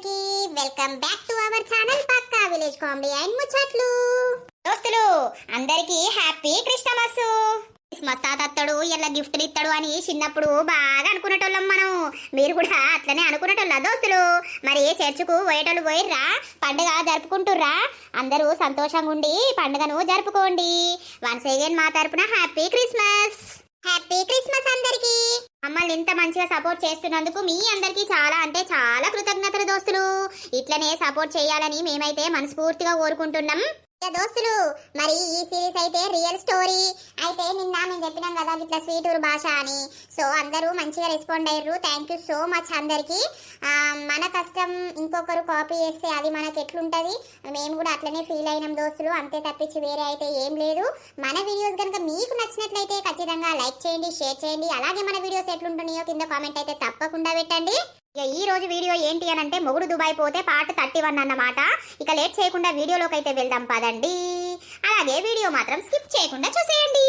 అందరికి welcome back to our channel పక్కా village comedy and ముచ్చట్లు. దోస్తులు అందరికి హ్యాపీ క్రిస్టమస్. క్రిస్మస్ తాతత్తడు ఇలా గిఫ్ట్లు ఇస్తాడు అని చిన్నప్పుడు బాగా అనుకునేటోళ్ళం మనం. మీరు కూడా అట్లనే అనుకునేటోళ్ళ దోస్తులు? మరి చర్చికు పోయేటోళ్ళు పోయిర్రా? పండుగ జరుపుకుంటుర్రా? అందరూ సంతోషంగా ఉండి పండుగను జరుపుకోండి. వన్స్ అగైన్ మా తరపున హ్యాపీ క్రిస్మస్. హ్యాపీ క్రిస్మస్ అందరికి. మమ్మల్ని ఇంత మంచిగా సపోర్ట్ చేస్తున్నందుకు మీ అందరికీ చాలా అంటే చాలా కృతజ్ఞతలు దోస్తులు. ఇట్లనే సపోర్ట్ చేయాలని మేమైతే మనస్ఫూర్తిగా కోరుకుంటున్నాం దోస్తులు. మరి ఈ సిరీస్ అయితే రియల్ స్టోరీ అయితే నిన్న మేము చెప్పినాం కదా ఇట్లా స్వీటూరు భాష అని. సో అందరూ మంచిగా రెస్పాండ్ అయ్యారు. థ్యాంక్ యూ సో మచ్ అందరికి. మన కష్టం ఇంకొకరు కాపీ చేస్తే అది మనకి ఎట్లుంటుంది, మేము కూడా అట్లనే ఫీల్ అయినాం దోస్తులు. అంతే తప్పించి వేరే అయితే ఏం లేదు. మన వీడియోస్ కనుక మీకు నచ్చినట్లయితే ఖచ్చితంగా లైక్ చేయండి, షేర్ చేయండి. అలాగే మన వీడియోస్ ఎట్లుంటున్నాయో కింద కామెంట్ అయితే తప్పకుండా పెట్టండి. ఇక ఈ రోజు వీడియో ఏంటి అని అంటే మొగుడు దుబాయ్ పోతే పార్ట్ 31 అన్నమాట. ఇక లేట్ చేయకుండా వీడియోలోకి అయితే వెళ్దాం పదండి. అలాగే వీడియో మాత్రం స్కిప్ చేయకుండా చూసేయండి.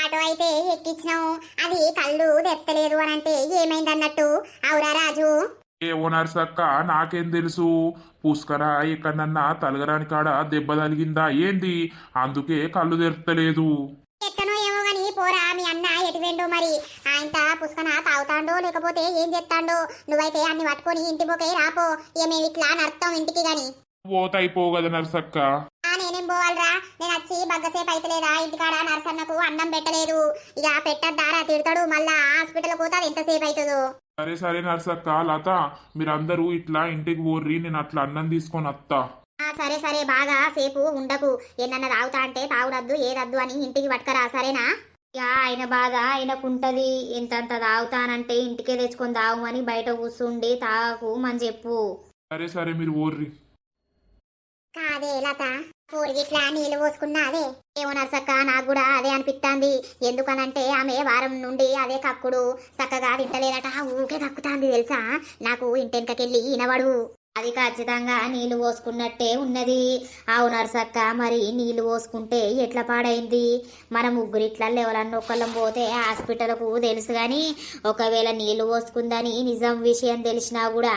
ఆటో అయితే ఎక్కించినాం, అది కళ్ళు తెత్తలేదు అని అంటే ఏమైంది అన్నట్టు. అవురా రాజు? ఏ ఓనర్ సక్క నాకేం తెలుసు, పుష్కరా ఎక్కడన్నా తలగరాని కాడ దెబ్బ తగిలిందా ఏంది, అందుకే కళ్ళు తెరతలేదు. ఎక్కనో ఏమో గాని పోరా, మీ అన్న ఎటువేండో మరి. ఆయన పుష్కన తాగుతాండో లేకపోతే ఏం చేస్తాండో. నువ్వైతే అన్ని పట్టుకొని ఇంటి పోకే రాపో. ఏమేమి ఇట్లా నడుస్తాం ఇంటికి గాని. పోతైపో కదా నర్సక్క. నేనేం పోవాలరా? నేను వచ్చి బగ్గసేపు అయితలేదా ఇంటికాడ? నర్సన్నకు అన్నం పెట్టలేదు. ఇక పెట్టద్దారా తిడతాడు, మళ్ళా హాస్పిటల్ పోతా ఎంతసేపు అవుతుందో. సరే సరే నర్సక్క. లత మీరందరూ ఇట్లా ఇంటికి పోర్రి, నేను అట్లా అన్నం తీసుకొని వస్తా. సరే సరే, బాగా సేపు ఉండకు. ఏమన్నా తాగుతా అంటే తాగుడద్దు ఏదద్దు అని ఇంటికి పట్టుకరా, సరేనా? ఇక ఆయన బాగా ఆయనకుంటది, ఎంతంత తాగుతానంటే ఇంటికే తెచ్చుకొని తాగుమని బయట కూర్చుండి తాగు అని చెప్పు. సరే సరే మీరు ఓర్రి. కాదే లత, ఊరిగిట్లా నీళ్ళు పోసుకున్నా అదే ఏమో నర్సక్క, నాకు కూడా అదే అనిపిస్తాంది. ఎందుకనంటే ఆమె వారం నుండి అదే కక్కుడు చక్కగా తింటలేదట, ఊకే కక్కుతాంది తెలుసా. నాకు ఇంటెనకకెళ్ళి ఇనవడు. అది ఖచ్చితంగా నీళ్లు పోసుకున్నట్టే ఉన్నది. అవునారు సక్క, మరి నీళ్లు పోసుకుంటే ఎట్లా పాడైంది? మన ముగ్గురిట్లలో ఎవరన్నా ఒకళ్ళం పోతే హాస్పిటల్కు తెలుసు కానీ ఒకవేళ నీళ్లు పోసుకుందని నిజం విషయం తెలిసినా కూడా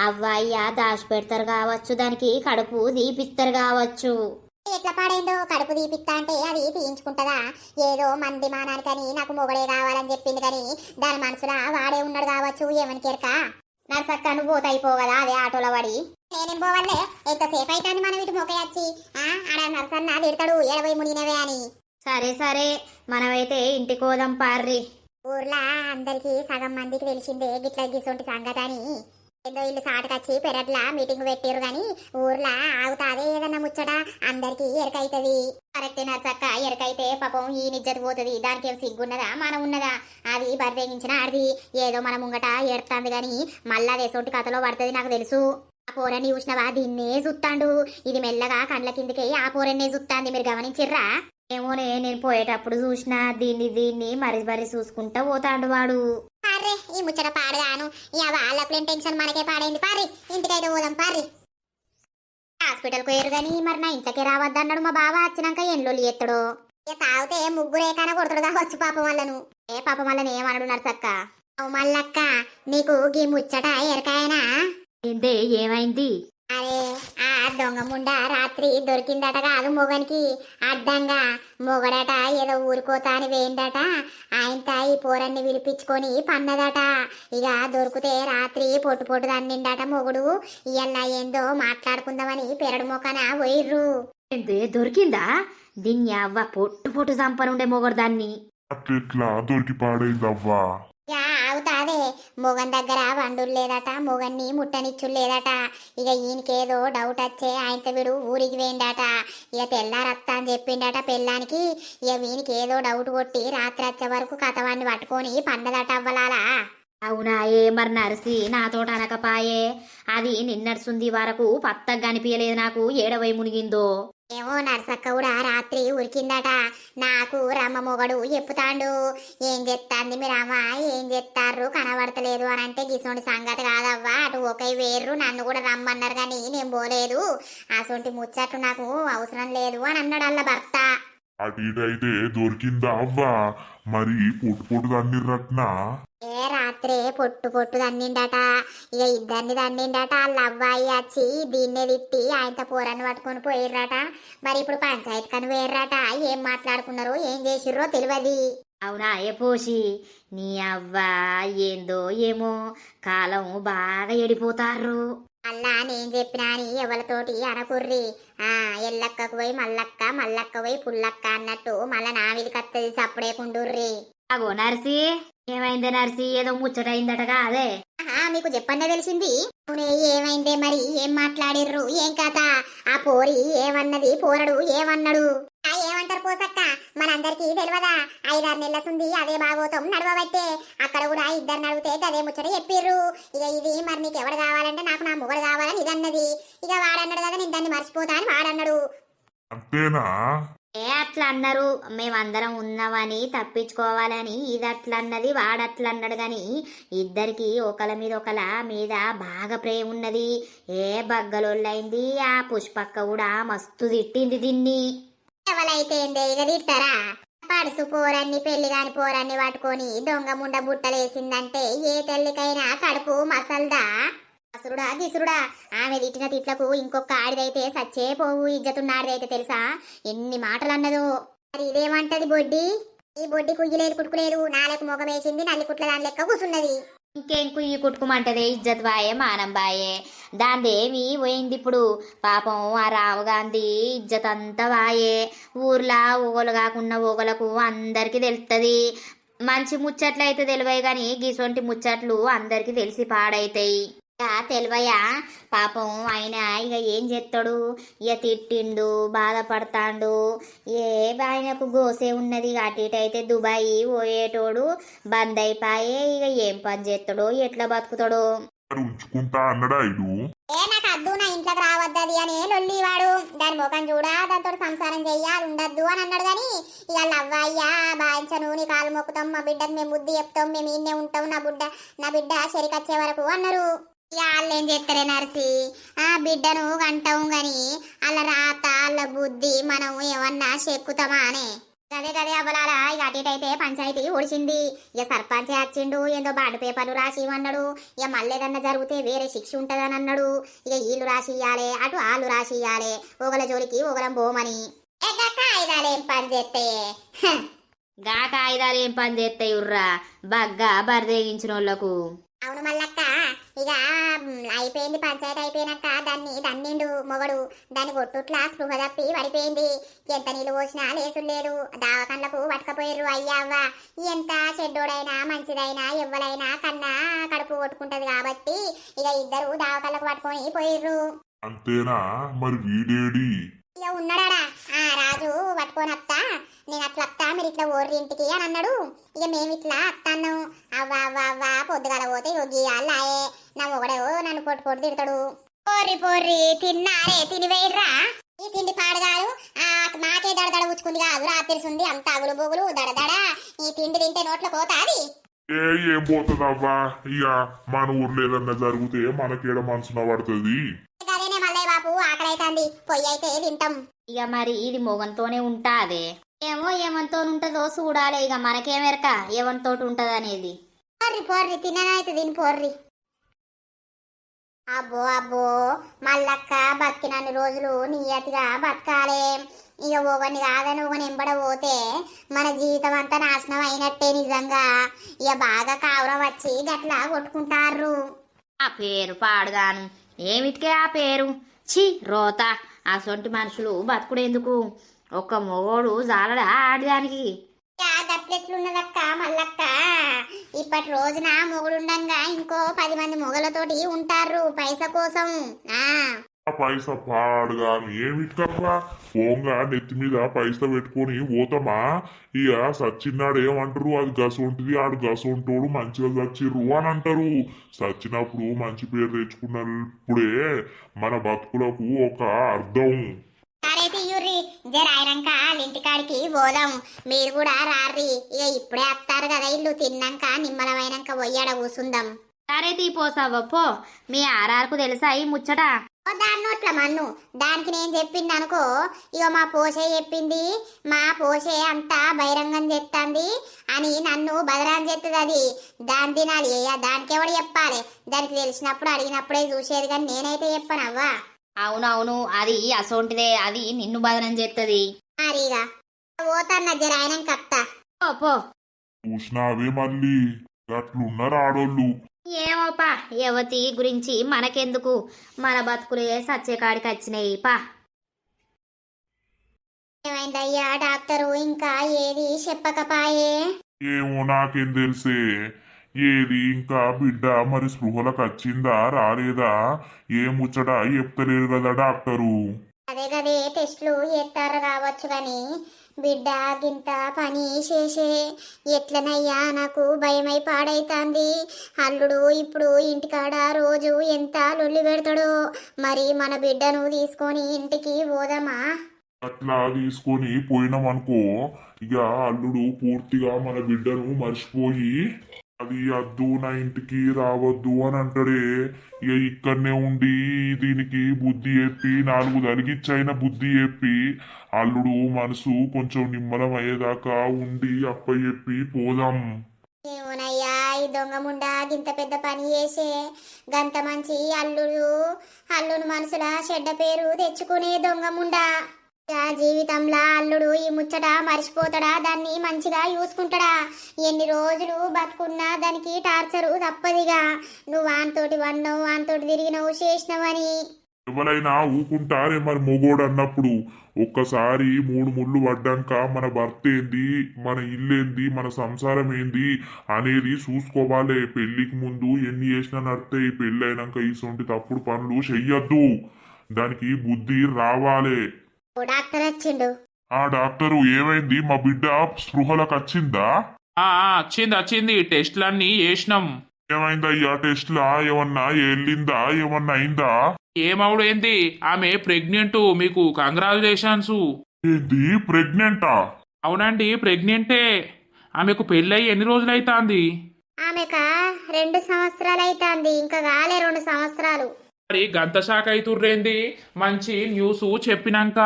అవ్వయ్య దాచి పెడతారు కావచ్చు, దానికి కడుపు తీపిస్తారు కావచ్చు. ఎట్లా పాడైందో కడుపు తీపిస్తా అంటే అది తీయించుకుంటదా? ఏదో మంది మానానికని నాకు మొగడే కావాలని చెప్పింది కానీ దాని మనసులో వాడే ఉన్నాడు కావచ్చు, ఏమనికెరక. నర్సక్క నువ్వు పోతాయిపో కదా అదే ఆటోలో పడి. నేనేం పోవాలే, ఎంతసేపు అయితే మనం ఇటు మొక్కయచ్చి ఆడ నర్సన్న తిడతాడు 70 మునినవే అని. సరే సరే, మనమైతే ఇంటికి పోదాం పార్రి. ఊర్లో అందరికి సగం మందికి తెలిసిందే గిట్ల గిసొంటి సంగతి అని. ఏదో ఇల్లు సాటుకొచ్చి పెరట్లా మీటింగ్ పెట్టారు గాని ఊర్లో ఆగుతాదే ఏదన్నా ముచ్చట అందరికి ఎరకైతది. కరెక్టే నర్సక్క, ఎరకైతే పాపం ఈ నిజ్జత పోతుంది. దానికి ఏం సిగ్గున్నదా మనం ఉన్నదా? అది బరితెగించిన ఆడిది ఏదో మన ముంగట ఏడుతుంది గాని మళ్ళా అదేసోటి కథలో పడుతుంది నాకు తెలుసు. ఆ పోరన్ని చూసినవా? దీన్నే చూస్తాండు. ఇది మెల్లగా కండ్ల కిందకి ఆ పోరన్నే చూస్తాంది. మీరు గమనించిర్రా? ఏమోనే, నేను పోయేటప్పుడు చూసినా దీన్ని మరి చూసుకుంటా పోతాడు వాడు. పార్రే ఈ ముచ్చట పాడగాను. ఇక వాళ్ళ టెన్షన్ మనకే పాడైంది. పార్రి ఇంటికైతే పోదాం పార్రి. హాస్పిటల్కి పోయారు గాని మరి నా ఇంట్లోకి రావద్దన్నాడు మా బావ. వచ్చినాక ఎన్లోళ్ళు ఎత్తడు. ఇక తాగితే ముగ్గురేకైనా కొడతాడు కావచ్చు పాపం వాళ్ళను. ఏ పాపం వాళ్ళని ఏమనడు నర్సక్క. అవు మల్లక్క, నీకు గీ ముచ్చట ఎరకాయనా? ఏంటే ఏమైంది? అరే ఆ దొంగ ముండ రాత్రి దొరికిందట కాదు మొగనికి అడ్డంగా. మొగడట ఏదో ఊరుకోతా అని వేయిందట. ఆయనతో ఈ పోరన్ని విలిపించుకొని పన్నదట. ఇక దొరికితే రాత్రి పొట్టు దన్నిండట మొగుడు. ఇయ్యల్లా ఏందో మాట్లాడుకుందామని పెరడు మొక్కన పోయిర్రు. ఏంటే దొరికిందా? దీన్ని అవ్వ పొట్టు చంపనుండే మొగడు దాన్ని. అట్లా దొరికి పాడైందవ్వా. ఇక అవుతాదే, మొగన్ దగ్గర వండులు లేదట, మొగన్ని ముట్టనిచ్చు లేదట. ఇక ఈయనకేదో డౌట్ వచ్చే ఆయనతో వీడు ఊరికి వేయండట. ఇక తెల్లారత్తా అని చెప్పిండట పెళ్ళానికి. ఇక వీనికి ఏదో డౌట్ కొట్టి రాత్రి వచ్చే వరకు కథవాన్ని పట్టుకొని పండదట అవ్వలాలా. అవునా? ఏ మరి నర్సి నాతోట అనకపాయే. అది నిన్నడుసుంది వరకు పత్తగా కనిపించలేదు నాకు, ఏడవై మునిగిందో. ఏమో నర్సక్క కూడా రాత్రి ఉరికిందట. నాకు రమ్మ మొగడు చెప్పుతాండు. ఏం చెప్తాంది మీ రమ్మ, ఏం చెప్తారు కనబడతలేదు అని అంటే గిసోంటి సంగతి కాదవ్వా, అటు ఒకే వేర్రు నన్ను కూడా రమ్మన్నారు కానీ నేను పోలేదు. అసొంటి ముచ్చట్లు నాకు అవసరం లేదు అని అన్నాడు అల్ల భర్త. అటు ఇటు అయితే దొరికిందా అవ్వా? మరి పొట్టు తన్నిర్రట్నా? ఏ రా రాత్రే పొట్టు పొట్టు దండిండట. ఇక ఇద్దరిని దండిండట. వాళ్ళ అవ్వాయి వచ్చి దీన్నే తిట్టి ఆయనతో పోరాన్ని పట్టుకొని పోయిర్రట. మరి ఇప్పుడు పంచాయతీ కని వేర్రట. ఏం మాట్లాడుకున్నారో ఏం చేసిర్రో తెలియదు. అవునా ఏ పోసి నీ అవ్వ ఏందో ఏమో కాలం బాగా ఎడిపోతారు. అల్లా నేను చెప్పినా అని ఎవరితోటి అనకుర్రి. ఎల్లక్కకు పోయి మల్లక్క, మల్లక్క పోయి పుల్లక్క అన్నట్టు మళ్ళా నా విధి కత్తది సప్పుడే కుండుర్రి. అగో నర్సి ఏమైందే నర్సి ఏదో ముచ్చటైందటగా అదే. మీకు చెప్పండి తెలిసింది. అవునే ఏమైందే మరి ఏం మాట్లాడిర్రు ఏం కథ? ఆ పోరి ఏమన్నది పోరడు ఏమన్నాడు? ఏమంటారు పోసక్క మనందరికి తెలియదా? 5-6 నెలల సుంది అదే భాగోతం నడవబట్టే. అక్కడ కూడా ఇద్దరు నడిగితే అదే ముచ్చట చెప్పిర్రు. ఇక ఇది మరి నీకు ఎవడు కావాలంటే నాకు నా మొగడు కావాలని ఇది అన్నది. ఇక వాడన్నాడు కదా నేను దాన్ని మర్చిపోతా అని వాడన్నాడు. అంతేనా? అట్లా అన్నారు. మేమందరం ఉన్నామని తప్పించుకోవాలని ఇది అట్లా అన్నది, వాడట్లా అన్నాడు. గాని ఇద్దరికి ఒకళ్ళ మీద బాగా ప్రేమ ఉన్నది. బగ్గలోళ్ళైంది. ఆ పుష్పక్క కూడా మస్తు తిట్టింది దీన్ని. ఎవరైతే ఇక తిట్టారా? పడుసు పోరాన్ని పెళ్లి కాని పోరాన్ని పట్టుకొని దొంగ ముండ బుట్టలేసిందంటే ఏ తల్లికైనా కడుపు మసల్దా? అసురుడా గిసురుడా ఆమె తిట్టిన తిట్లకు ఇంకొక ఆడిదైతే సచ్చే పోవు ఇజ్జతున్నాడిదైతే తెలుసా? ఎన్ని మాటలు అన్నదో. మరి ఇదేమంటది బొడ్డి? ఈ బొడ్డి కుయ్యలేదు కుట్టుకులేదు. నాలకు మొగం వేసింది నల్లి కుట్ల దాని లెక్క కూసున్నది. ఇంకేం కుయ్యి కుట్టుకుమంటదే ఇజ్జత్ బాయే మానం బాయే. దాందేమి పోయింది ఇప్పుడు. పాపం ఆ రావు గాంధీ ఇజ్జత్ అంతా వాయే. ఊర్లా ఓగలు కాకున్న ఓగలకు అందరికి తెలుస్తుంది. మంచి ముచ్చట్లు అయితే తెలివై గాని గిసొంటి ముచ్చట్లు అందరికి తెలిసి పాడైతాయి. తెలివయ్యా పాపం ఆయన ఇక ఏం చేస్తాడు? ఇక తిట్టిండు, బాధపడతాండు. ఆయనకు గోసే ఉన్నది. అటు ఇటు అయితే దుబాయ్ పోయేటోడు బంద్ అయిపోయే. ఇక ఏం పని చేస్తాడో ఎట్లా బతుకుతాడో. ఉంచుకుంటా అన్నాడా ఇడు? నాకు అద్దు నా ఇంట్లోకి రావద్దది అని లొల్లి వాడు. దాని ముఖం చూడా దాంతో సంసారం చెయ్యాలి ఉండద్దు అని అన్నాడు. గాని ఇక అవ్వయ్యా బాయించను నీ కాలు మొక్కుతాం, మా బిడ్డకు మేము బుద్ధి చెప్తాం, మేము ఈయనే ఉంటాం, నా బిడ్డ చెరికొచ్చే వరకు అన్నారు. ఇక వాళ్ళు ఏం చేస్తారే నర్సి? బిడ్డను కంటాం గాని వాళ్ళ రాత వాళ్ళ బుద్ధి మనం ఏమన్నా చెక్కుతామా అనే. గదే అవ్వలాల. ఇక అటు ఇటు అయితే పంచాయతీ ఓడిచింది. ఇక సర్పంచ్ వచ్చిండు. ఏందో బాండ్ పేపర్లు రాసి ఇవ్వన్నాడు. ఇక మళ్ళీ ఏదన్నా జరిగితే వేరే శిక్ష ఉంటదని అన్నాడు. ఇక వీళ్ళు రాసి ఇయ్యాలి, అటు వాళ్ళు రాసి ఇయ్యాలి. ఓగల జోలికి ఓగలం బోమని. కాయిదాలు ఏం పని చేస్తాయే? గా కాయిదాలు ఏం పని చేస్తాయి ఉర్రా బగ్గా బరిదేగించిన వాళ్ళకు. అవును మల్లక్క. ఇక అయిపోయింది పంచాయతీ అయిపోయినాక దాన్ని దన్నిండు మొగడు. దాన్ని కొట్టుట్లా స్పృహ తప్పి పడిపోయింది. ఎంత నీళ్ళు పోసినా లేసులు లేదు. దావకండ్లకు పట్టుకపోయారు. అయ్యావ్వ ఎంత చెడ్డోడైనా మంచిదైనా ఎవ్వలైనా కన్నా కడుపు కొట్టుకుంటది కాబట్టి ఇక ఇద్దరు దావకళ్ళకు పట్టుకొని పోయిర్రు. అంతేనా? మరి వీడేడి? ఇక ఉన్నాడా రాజు పట్టుకొని అత్తా నేను అట్లా అత్తా మీరు ఇట్లా ఓర్రి ఇంటికి అని అన్నాడు. ఇక మేము ఇట్లా అత్తాను. అవ్వ పొద్దుగల పోతే యోగియాలాయే నా మొగడేవో నన్ను పొట్టు తిడతాడు. పోర్రి తిన్నారే తినివేయర్రా. ఈ తిండి పాడగాడు మాకే దడదడ ఉచ్చుకుంది కాదు. రాత్రి సుంది అంత అగులు బొగులు దడదడ. ఈ తిండి తింటే నోట్లో పోతాది. ఏం పోతుందవ్వా? ఇక మన ఊర్లో ఏదన్నా జరిగితే మనకేడ మనసున పడుతుంది. అదేనే మల్లయ్య బాబు ఆకలి అవుతుంది. పొయ్యి అయితే తింటాం. ఇక మరి ఇది మొగంతోనే ఉంటాదే. ఏమో ఏమంతో ఉంటుందో చూడాలి. ఇక మనకేమెరక ఏమంతో ఉంటది అనేది. పోర్రి తిననైతే తిని పోర్రి. అబ్బో మల్లక్క బతికినన్ని రోజులు నియతిగా బతకాలే. ఇక ఒకని కాదని ఒకని ఎంబడ పోతే మన జీవితం అంతా నాశనం అయినట్టే నిజంగా. ఇక బాగా కావురం వచ్చి గట్లా కొట్టుకుంటారు. ఆ పేరు పాడుగాను ఏమిటికే ఆ పేరు చి రోత. అసొంటి మనుషులు బతుకుడేందుకు? ఒక్క మొగోడు జాలడా ఆడదానికి? గట్లెట్లున్నదక్క మల్లక్క. ఇప్పటి రోజున మొగుడుండంగా ఇంకో 10 మంది మొగలతోటి ఉంటారు పైస కోసం. పైస పాడుగా ఏమిటికప్ప? పోంగా నెత్తి మీద పైస పెట్టుకొని పోతామా? ఇక సచ్చినాడు ఏమంటారు? అది గసొంటిది, ఆడు గసొంటోడు మంచిగా చచ్చిర్రు అని అంటారు. సచ్చినప్పుడు మంచి పేరు తెచ్చుకున్నప్పుడే మన బతుకులకు ఒక అర్థం. జరాయినాక ఇంటికాడికి పోదాం. మీరు కూడా రారి. ఇక ఇప్పుడే వస్తారు కదా ఇల్లు తిన్నాక నిమ్మలమైనాక పోయాడ కూసుందాం. సరే తీపోసావా పో. మీ ఆర్ఆర్కు తెలుసా ఈ ముచ్చట? ఓ దాని నోట్ల మన్ను దానికి నేను చెప్పింది అనుకో, ఇక మా పోషే చెప్పింది, మా పోషే అంతా బహిరంగం చేస్తుంది అని నన్ను బదనాం చేస్తుంది. అది దాని తినాలి, దానికి ఎవడు చెప్పాలి? దానికి తెలిసినప్పుడు అడిగినప్పుడే చూసేది, కానీ నేనైతే చెప్పనవ్వా. అవునవును, అది అసోంటిదే, అది నిన్ను బదనం చేస్తుంది. మరిగా పోతాన్న జర ఆయన కత్తా. పో. చూసినావే మళ్ళీ గట్లున్నారు ఆడోళ్ళు. ఏమోపా, యువతి గురించి మనకెందుకు, మన బతుకులే సచ్చే కాడికి వచ్చినాయి పా. ఏమైందయ్యా డాక్టరు, ఇంకా ఏది చెప్పకపాయే? ఏమో నాకేం తెలిసే, ఏది ఇంకా బిడ్డ మరి స్పృహలకు వచ్చిందా రాలేదా ఏ ముచ్చట చెప్తలేరు కదా డాక్టరు. అదే గదే టెస్టులు ఎత్తారు కావచ్చు గాని బిడ్డ గింత పని చేసే ఎట్లనయ్యా, నాకు భయమై పాడైతాంది. అల్లుడు ఇప్పుడు ఇంటికాడ రోజు ఎంత లొల్లి పెడతాడో, మరి మన బిడ్డను తీసుకొని ఇంటికి పోదామా? అట్లా తీసుకొని పోయినామనుకో, ఇక అల్లుడు పూర్తిగా మన బిడ్డను మర్చిపోయి అది అద్దు నా ఇంటికి రావద్దు అని అంటాడే. ఇక ఇక్కడనే ఉండి దీనికి బుద్ధి చెప్పి, 4 తలిగిచ్చైన బుద్ధి చెప్పి అల్లుడు మనసు కొంచెం నిమ్మలం అయ్యేదాకా ఉండి అప్పచెప్పి పోదాం. ఏమోనయ్యా, ఈ దొంగ ముండా గింత పెద్ద పని చేసే గంత మంచి అల్లుడు మనసులా చెడ్డ పేరు తెచ్చుకునే దొంగ ముండా. జీవితంలో అల్లుడు ఈ ముచ్చట మర్చిపోతాడా? దాన్ని మంచిగా చూసుకుంటాడా? ఎన్ని రోజులు బతుకున్నా దానికి టార్చరు తప్పదిగా. నువ్వు వానితోటి వన్నావు, వానితోటి తిరిగినవు, చేసినవని. ఎవరైనా ఊకుంటారే మరి మొగోడు అన్నప్పుడు? ఒక్కసారి 3 ముళ్ళు పడ్డాక మన భర్త ఏంది, మన ఇల్లేంది, మన సంసారం ఏంది అనేది చూసుకోవాలి. పెళ్లికి ముందు ఎన్ని చేసినా నడితే పెళ్ళి అయినాక ఇటువంటి తప్పుడు పనులు చెయ్యొద్దు. దానికి బుద్ధి రావాలి. డాక్టర్ వచ్చిండు. ఆ డాక్టరు ఏమైంది, మా బిడ్డ స్పృహలకు వచ్చిందా? వచ్చింది టెస్ట్లన్నీ చేసినాం. ఏమైందయ్యా టెస్ట్లా? ఏమన్నా వెళ్ళిందా? ఏమన్నా అయిందా? ఏమవుడు ఏంది, ఆమె ప్రెగ్నెంట్. మీకు కంగ్రాచులేషన్స్. ఏంది ప్రెగ్నెంటా? అవునండి, ప్రెగ్నెంటే. ఆమెకు పెళ్ళయి ఎన్ని రోజులైతాంది? ఆమెక 2 సంవత్సరాలు అయితాంది, ఇంకా కాలే 2 సంవత్సరాలు. మరి గంత షాక్ అయితుర్రేంది? మంచి న్యూస్ చెప్పినాక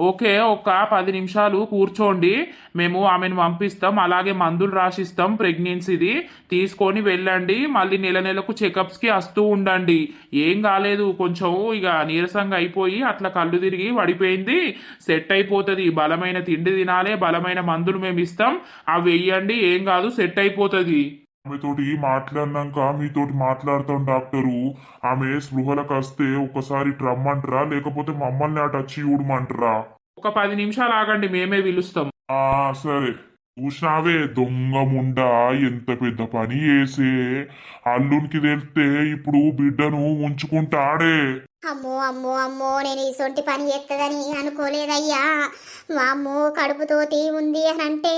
ఓకే, ఒక 10 నిమిషాలు కూర్చోండి, మేము ఆమెను పంపిస్తాం, అలాగే మందులు రాసిస్తాం ప్రెగ్నెన్సీది, తీసుకొని వెళ్ళండి. మళ్ళీ నెలకు చెకప్స్కి వస్తూ ఉండండి. ఏం కాలేదు, కొంచెం ఇక నీరసంగా అయిపోయి అట్లా కళ్ళు తిరిగి పడిపోయింది, సెట్ అయిపోతుంది. బలమైన తిండి తినాలి, బలమైన మందులు మేము ఇస్తాం, అవి వెయ్యండి, ఏం కాదు, సెట్ అయిపోతుంది. ఆమెతోటి మాట్లాడినాక మీతోటి మాట్లాడతాం డాక్టరు. ఆమె స్పృహలకు వస్తే ఒకసారి రమ్మంటారా, లేకపోతే మమ్మల్ని అటు వచ్చి చూడమంటారా? ఒక 10 నిమిషాలు ఆగండి, మేమే పిలుస్తాం. సరే. చూసినావే దొంగ ముండా ఎంత పెద్ద పని చేసే, అల్లునికి తెలిస్తే ఇప్పుడు బిడ్డను ఉంచుకుంటాడే. అమ్మో అమ్మో అమ్మో, నేను ఇసొంటి పని చేస్తుందని అనుకోలేదయ్యా. వామ్మో, కడుపుతోటి ఉంది అని అంటే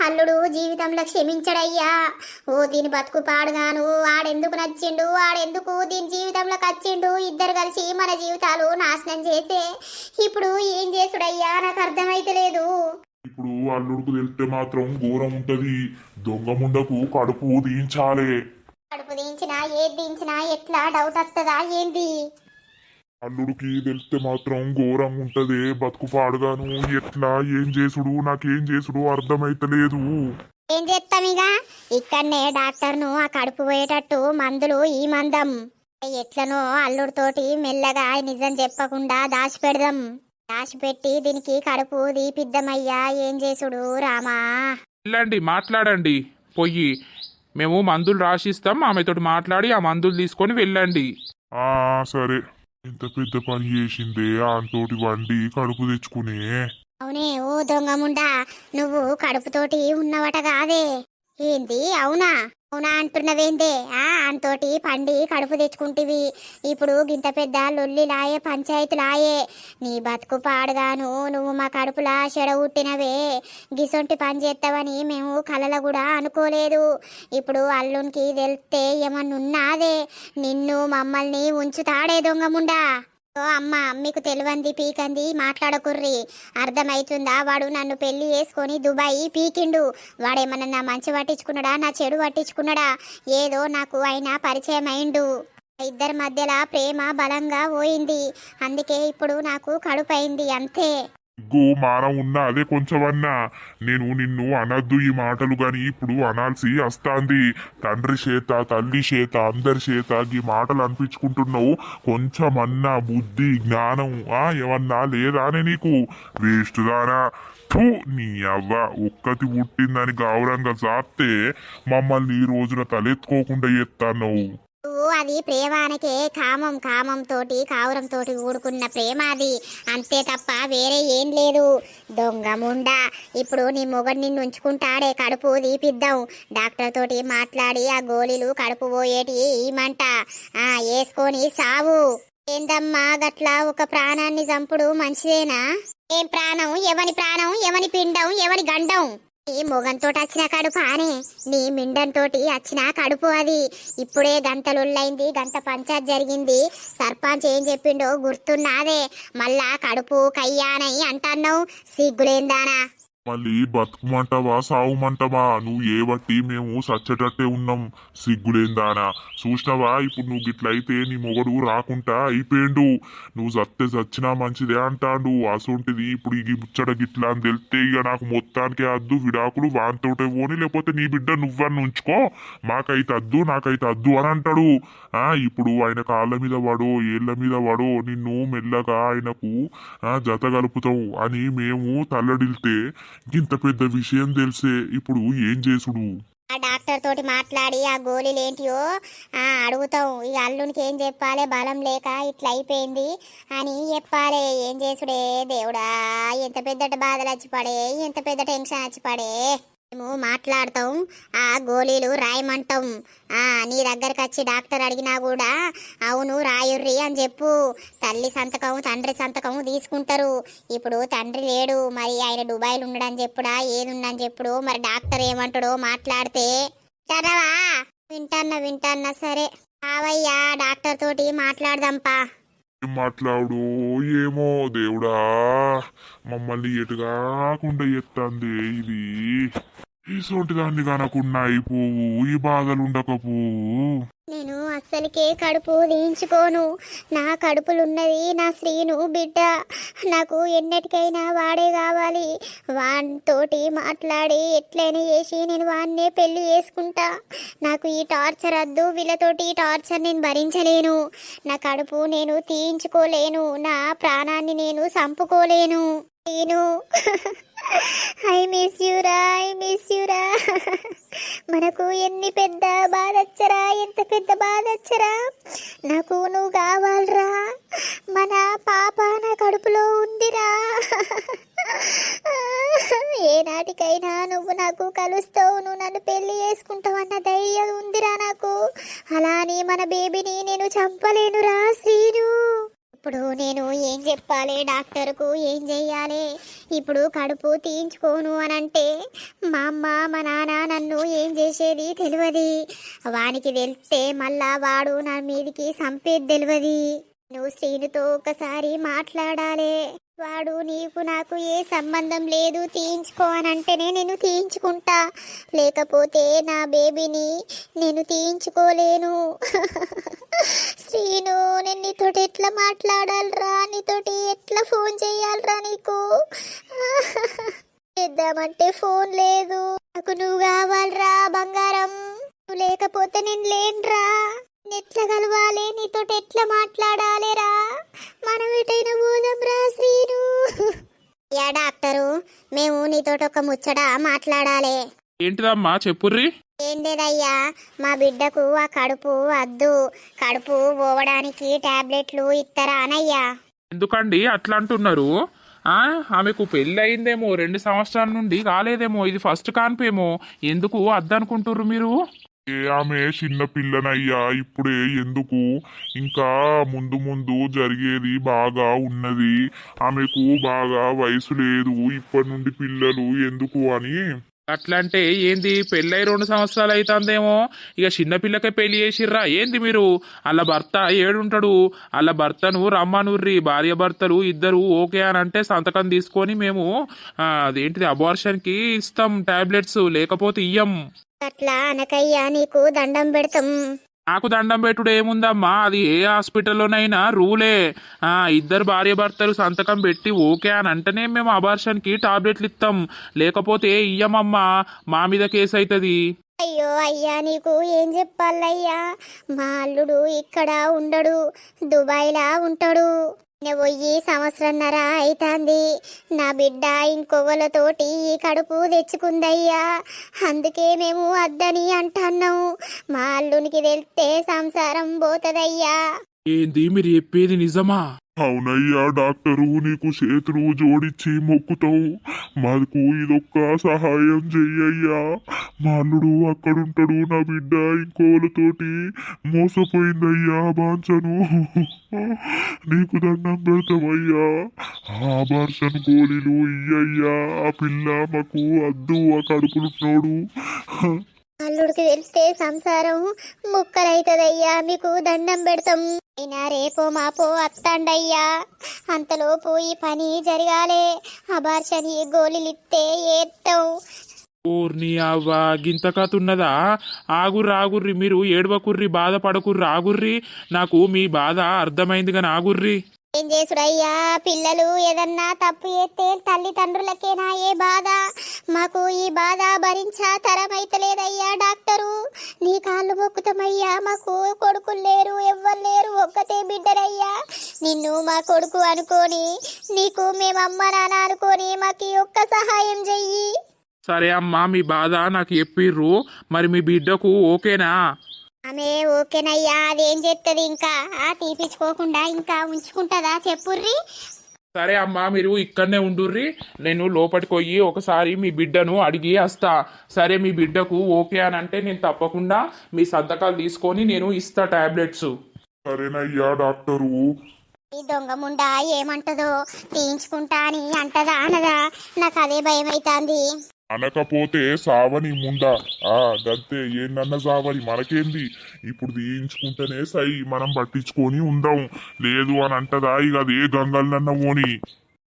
అల్లుడు జీవితంలో క్షమించడయ్యా. దీని బతుకు పాడుగాను, ఆడెందుకు నచ్చిండు, ఆడెందుకు దీని జీవితంలోకి వచ్చిండు, ఇద్దరు కలిసి మన జీవితాలు నాశనం చేసే ఇప్పుడు ఏం చేసుడయ్యా, నాకు అర్థమైతలేదు. ఇప్పుడు అల్లుడికి తెలిస్తే మాత్రం ఘోరం ఉంటది. దొంగ ముండకు కడుపు దించాలే. కడుపు దించినా ఏది దించినా ఎట్లా డౌట్ వస్తుందా ఏంది? అల్లుడికి తెలిస్తే మాత్రం ఘోరంగా ఉంటదే బతుకు పాడుగాను. ఎట్లా ఏం చేసుడు, నాకేం చేసుడు అర్థమైతలేదు. ఏం చేస్తామిగ, ఇక్కడనే డాక్టర్ను ఆ కడుపు పోయేటట్టు మందులు ఈ మందం. ఎట్లనో అల్లుడితోటి మెల్లగా నిజం చెప్పకుండా దాచిపెడదాం. దాచిపెట్టి దీనికి కడుపు దీపిద్దామయ్యా. ఏం చేసుడు రామా? వెళ్ళండి, మాట్లాడండి పొయ్యి, మేము మందులు రాసిస్తాం, ఆమెతోటి మాట్లాడి ఆ మందులు తీసుకొని వెళ్ళండి. సరే. ఇంత పెద్ద పని చేసిందే ఆంతోటి వండి కడుపు తెచ్చుకునే. అవునే, ఓ దొంగముండా, నువ్వు కడుపుతోటి ఉన్నవట కాదే? ఏంది అవునా అవునా అంటున్నవేందే? అంతోటి పండి కడుపు తెచ్చుకుంటివి, ఇప్పుడు గింత పెద్ద లొల్లిలాయే, పంచాయతీలాయే. నీ బతుకు పాడుగాను, నువ్వు మా కడుపులా చెడగొట్టినవే. గిసొంటి పని చేస్తావని మేము కలల కూడా అనుకోలేదు. ఇప్పుడు అల్లునికి తెలిస్తే ఏమన్నున్నాదే, నిన్ను మమ్మల్ని ఉంచుతాడే దొంగముండా. అమ్మ, మీకు తెలివంది పీకంది మాట్లాడకుర్రి, అర్థమైతుందా? వాడు నన్ను పెళ్లి చేసుకొని దుబాయ్ పీకిండు. వాడేమన్నా నా మంచి పట్టించుకున్నాడా, నా చెడు పట్టించుకున్నాడా? ఏదో నాకు అయినా పరిచయం అయిండు. ఇద్దరి మధ్యలో ప్రేమ బలంగా పోయింది. అందుకే ఇప్పుడు నాకు కడుపైంది అంతే. సిగ్గు మానం ఉన్నా అదే కొంచెమన్నా. నేను నిన్ను అనద్దు ఈ మాటలు గాని ఇప్పుడు అనాల్సి వస్తాంది. తండ్రి చేత తల్లి చేత అందరి చేత ఈ మాటలు అనిపించుకుంటున్నావు. కొంచెమన్నా బుద్ధి జ్ఞానం ఏమన్నా లేదానే నీకు? వేస్ట్ దానా. ఫు, నీ అవ్వ ఒక్కతి పుట్టిందని గౌరవంగా చాస్తే మమ్మల్ని ఈ రోజున తలెత్తుకోకుండా చేస్తాను. అది ప్రేమానికే కామం తోటి కావురం తోటి కూడుకున్న ప్రేమ అది, అంతే తప్ప వేరే ఏం లేదు. దొంగ ముండా, ఇప్పుడు నీ మొగడు నిన్ను ఉంచుకుంటాడే, కడుపు తీపిద్దాం. డాక్టర్ తోటి మాట్లాడి ఆ గోళీలు కడుపు పోయేటి ఈమంట వేసుకొని సావు. ఏందమ్మా గట్లా ఒక ప్రాణాన్ని చంపుడు మంచిదేనా? ఏం ప్రాణం, ఎవని పిండం, ఎవని గండం? నీ మొగంతో వచ్చిన కడుపు ఆనే, నీ మిండంతోటి వచ్చిన కడుపు అది. ఇప్పుడే గంటలుళ్ళైంది, గంట పంచాయత్ జరిగింది. సర్పంచ్ ఏం చెప్పిండో గుర్తున్నాదే? మళ్ళా కడుపు కయ్యానై అంటున్నావు, సిగ్గులేందానా? మళ్ళీ బతుకుమంటవా సావుమంటవా? నువ్వు ఏ బట్టి మేము సచ్చేటట్టే ఉన్నాం. సిగ్గులేందానా? చూసినవా ఇప్పుడు నువ్వు గిట్లయితే నీ మొగడు రాకుండా అయిపోయిండు. నువ్వు చచ్చినా మంచిదే అంటాడు. అసొంటిది ఇప్పుడు ఈ ముచ్చట గిట్లా అని తెలితే ఇక నాకు మొత్తానికి అద్దు, విడాకులు వానితోటే పోని, లేకపోతే నీ బిడ్డ నువ్వని ఉంచుకో, నాకైతే అద్దు అని అంటాడు. ఇప్పుడు ఆయన కాళ్ళ మీద పడో ఏళ్ళ మీద పడో నిన్ను మెల్లగా ఆయనకు జత కలుపుతావు అని మేము తల్లడిల్తే ఇంత పెద్ద విషయం తెలిసే ఇప్పుడు ఏం చేసుడు? ఆ డాక్టర్ తోటి మాట్లాడి ఆ గోళీలు ఏంటియో అడుగుతాం. ఈ అల్లునికి ఏం చెప్పాలి? బలం లేక ఇట్లా అయిపోయింది అని చెప్పాలి. ఏం చేసుడే దేవుడా, ఎంత పెద్ద బాధలు వచ్చి పడే, ఎంత పెద్ద టెన్షన్ వచ్చి పడే. మేము మాట్లాడతాం, ఆ గోళీలు రాయమంటాం. నీ దగ్గరకు వచ్చి డాక్టర్ అడిగినా కూడా అవును రాయుర్రి అని చెప్పు. తల్లి సంతకం తండ్రి సంతకం తీసుకుంటారు. ఇప్పుడు తండ్రి లేడు, మరి ఆయన దుబాయ్లో ఉండడని చెప్పుడా, ఏది ఉండని చెప్పుడు, మరి డాక్టర్ ఏమంటాడో మాట్లాడితే. చదవా? వింటన్నా సరే కావయ్యా, డాక్టర్ తోటి మాట్లాడదాంపా. ఏం మాట్లాడు ఏమో దేవుడా, మమ్మల్ని ఎటుగాకుండా ఎత్తంది ఇది. ఇసోంటి దాన్ని కనకుండా అయిపోవు, ఈ బాధలు ఉండకపోవు. నేను అస్సలకే కడుపు దించుకోను. నా కడుపులున్నది నా శ్రీను బిడ్డ. నాకు ఎన్నటికైనా వాడే కావాలి. వాడితోటి మాట్లాడి ఎట్లయినా చేసి నేను వాడినే పెళ్లి చేసుకుంటా. నాకు ఈ టార్చర్ వద్దు, వీళ్ళతోటి ఈ టార్చర్ నేను భరించలేను. నా కడుపు నేను తీయించుకోలేను, నా ప్రాణాన్ని నేను చంపుకోలేను. నేను ఐ మిస్ యూరా. మనకు ఎన్ని పెద్ద బాధచ్చరా, ఎంత పెద్ద బాధచ్చరా. నాకు నువ్వు కావాలరా, మన పాప నా కడుపులో ఉందిరా. ఏనాటికైనా నువ్వు నాకు కలుస్తావు, నువ్వు నన్ను పెళ్లి చేసుకుంటావు అన్న ధైర్యం ఉందిరా నాకు. అలానే మన బేబీని నేను చంపలేనురా శ్రీను. ఇప్పుడు నేను ఏం చెప్పాలి డాక్టర్కు, ఏం చెయ్యాలి? ఇప్పుడు కడుపు తీయించుకోను అని అంటే మా అమ్మ మా నాన్న నన్ను ఏం చేసేది తెలియదు. వానికి తెలిస్తే మళ్ళా వాడు నా మీదికి సంపేది తెలియదు. నువ్వు శ్రీనుతో ఒకసారి మాట్లాడాలి. వాడు నీకు నాకు ఏ సంబంధం లేదు, తీయించుకో అని అంటేనే నేను తీయించుకుంటా, లేకపోతే నా బేబీని నేను తీయించుకోలేను. శ్రీను, నేను నీతోటి ఎట్లా మాట్లాడాలరా, నీతోటి ఎట్లా ఫోన్ చేయాలరా నీకు? చేద్దామంటే ఫోన్ లేదు. నాకు నువ్వు కావాలరా బంగారం, నువ్వు లేకపోతే నేను లేనురా. ఎట్లా కలవాలి, నీతోటి ఎట్లా మాట్లాడాలిరా? మనం ఎటైనా పోదాంరా శ్రీను. యా డాక్టరు, మేము నీతోటి ఒక ముచ్చట మాట్లాడాలి. ఏంటిదమ్మా చెప్పుర్రి? ఏం లేదయ్యా, మా బిడ్డకు ఆ కడుపు వద్దు, కడుపు పోవడానికి టాబ్లెట్లు ఇస్తారా అనయ్యా. ఎందుకండి అట్లా అంటున్నారు? ఆమెకు పెళ్ళి అయిందేమో 2 సంవత్సరాల నుండి కాలేదేమో, ఇది ఫస్ట్ కాన్పేమో, ఎందుకు అద్దనుకుంటుర్రు మీరు? ఆమె చిన్న పిల్లనయ్యా, ఇప్పుడే ఎందుకు, ఇంకా ముందు ముందు జరిగేది బాగా ఉన్నది. ఆమెకు బాగా వయసు లేదు, ఇప్పటి నుండి పిల్లలు ఎందుకు అని. అట్లంటే ఏంది, పెళ్ళై 2 సంవత్సరాలు అవుతుందేమో, ఇక చిన్నపిల్లకే పెళ్లి చేసిర్రా ఏంది మీరు? అలా భర్త ఏడుంటాడు, అలా భర్తను రమ్మనుర్రి. భార్య భర్తలు ఇద్దరు ఓకే అని అంటే సంతకం తీసుకొని మేము అదేంటిది అబార్షన్కి ఇస్తాం టాబ్లెట్స్, లేకపోతే ఇయ్యం. అట్లా అనకయ్యా, నీకు దండం పెడతాం. నాకు దండం పెట్టుడు ఏముందమ్మా, అది ఏ హాస్పిటల్లోనైనా రూలే. ఇద్దరు భార్య భర్తలు సంతకం పెట్టి ఓకే అని అంటేనే మేము అబార్షన్కి టాబ్లెట్లు ఇస్తాం, లేకపోతే ఇయ్యమమ్మా, మా మీద కేసు అవుతుంది. అయ్యో అయ్యా, నీకు ఏం చెప్పాలయ్యా? మా అల్లుడు ఇక్కడ ఉండడు, దుబాయ్లా ఉంటాడు. నేను పోయి సంవత్సరంన్నర అయితాంది. నా బిడ్డ ఇంకొవలతోటి ఈ కడుపు తెచ్చుకుందయ్యా. అందుకే మేము వద్దని అంటున్నాం. మా అల్లునికి తెలిస్తే సంసారం పోతదయ్యా. ఏంది మీరు చెప్పేది నిజమా? అవునయ్యా డాక్టరు, నీకు చేతులు జోడించి మొక్కుతావు, మాకు ఇదొక్క సహాయం చెయ్యయ్యా. మా అల్లుడు అక్కడుంటాడు, నా బిడ్డ ఇంకోలతోటి మోసపోయిందయ్యా. బాంచను నీకు దండం పెడతామయ్యా. ఆ బార్షన్ గోళీలు ఇయ్యయ్యా. ఆ పిల్ల మాకు అద్దు, ఆ కడుపులున్నోడు. అల్లుడికి తెలిస్తే సంసారం ముక్కలైతదయ్యా. మీకు దండం పెడతాం. అయినా రేపో మాపో అత్తండయ్యా. అంతలోపు ఈ పని జరగాలే. అబార్షన్ గోళీలిస్తే ఏత్తాం. ఊర్ని అవ్వ గింత కథ ఉన్నదా? ఆగుర్రి, మీరు ఏడవకుర్రి, బాధపడకుర్రి, ఆగుర్రి. నాకు మీ బాధ అర్థమైంది కానీ ఆగుర్రి. ఏం చేసుడయ్యా, పిల్లలు ఏదన్నా తప్పు చేస్తే తల్లిదండ్రులకేనా ఏ బాధ? మాకు ఈ బాధ భరించా తరమైతలేదయ్యా. డాక్టరు, నీ కాళ్ళు మొక్కుతామయ్యా. మాకు కొడుకులు లేరు, ఎవ్వరు లేరు, ఒక్కతే బిడ్డరయ్యా. నిన్ను మా కొడుకు అనుకోని, నీకు మేమమ్మ నాన్న అనుకోని మాకు ఈ ఒక్క సహాయం చెయ్యి. సరే అమ్మా, మీ బాధ నాకు చెప్పిర్రు. మరి మీ బిడ్డకు ఓకేనా? ఆమె ఓకేనయ్యా. అదేం చేస్తుంది ఇంకా? తీపించుకోకుండా ఇంకా ఉంచుకుంటుందా చెప్పుర్రి. సరే అమ్మా, మీరు ఇక్కడనే ఉండుర్రి, నేను లోపలికి పోయి ఒకసారి మీ బిడ్డను అడిగి వస్తా. సరే, మీ బిడ్డకు ఓకే అని అంటే నేను తప్పకుండా మీ సంతకాలు తీసుకొని నేను ఇస్తా టాబ్లెట్స్. సరేనయ్యా డాక్టరు. ఈ దొంగ ముండా ఏమంటదో, తీయించుకుంటా అని అంటదా అనదా? నాకు అదే భయం అవుతుంది. అనకపోతే సావని ముండా. గంతే, ఏందన్న సావని, మనకేంది? ఇప్పుడు తీయించుకుంటేనే సై, మనం పట్టించుకొని ఉందాం. లేదు అని అంటదా ఇక అది ఏ గంగలనన్న పోని.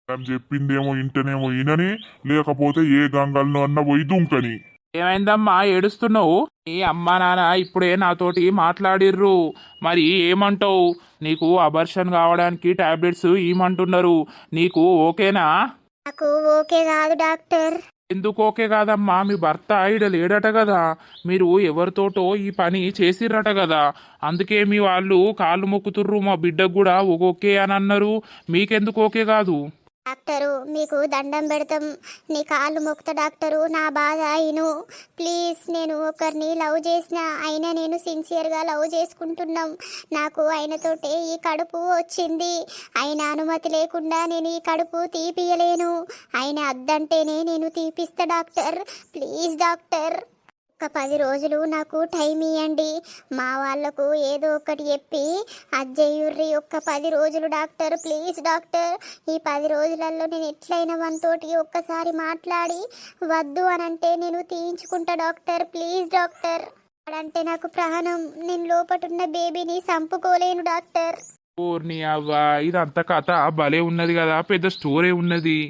మనం చెప్పిందేమో ఇంటనేమో ఈయనని, లేకపోతే ఏ గంగలను అన్న పోయి దుంకని. ఏమైందమ్మా ఏడుస్తున్నావు? ఈ అమ్మా నాన్న ఇప్పుడే నాతోటి మాట్లాడిర్రు. మరి ఏమంటావు? నీకు అబార్షన్ కావడానికి టాబ్లెట్స్ ఇవ్వమంటున్నారు. నీకు ఓకేనా? నాకు ఓకే కాదు డాక్టర్. ఎందుకు ఓకే కాదమ్మా? మీ భర్త ఈడ లేడట కదా, మీరు ఎవరితోటో ఈ పని చేసిర్రట కదా, అందుకే మీ వాళ్ళు కాళ్ళు మొక్కుతుర్రు. మా బిడ్డకు కూడా ఓకే అని అన్నారు. మీకెందుకు ఓకే కాదు? డాక్టరు, మీకు దండం పెడతాం, నీ కాళ్ళు మొక్కుతా డాక్టరు. నా బాధ అయిను ప్లీజ్. నేను ఒకరిని లవ్ చేసిన, అయినా నేను సిన్సియర్గా లవ్ చేసుకుంటున్నాం. నాకు ఆయనతోటే ఈ కడుపు వచ్చింది. ఆయన అనుమతి లేకుండా నేను ఈ కడుపు తీపియలేను. ఆయన అద్దంటేనే నేను తీపిస్తా డాక్టర్. ప్లీజ్ డాక్టర్, ఒక 10 రోజులు నాకు టైం ఇవ్వండి. మా వాళ్లకు ఏదో ఒకటి చెప్పి అజ్జయ్యుర్రి. ఒక్క 10 రోజులు డాక్టర్, ప్లీజ్ డాక్టర్. ఈ 10 రోజులలో నేను ఎట్లయినా మనతోటి ఒక్కసారి మాట్లాడి వద్దు అని అంటే నేను తీయించుకుంటా డాక్టర్. Please doctor. అంటే నాకు ప్రాణం. నేను లోపటున్న బేబీని చంపుకోలేను డాక్టర్. ఓర్ని అవ్వా, ఇదంతా కథ భలే ఉన్నది కదా, పెద్ద స్టోరీ ఉన్నది.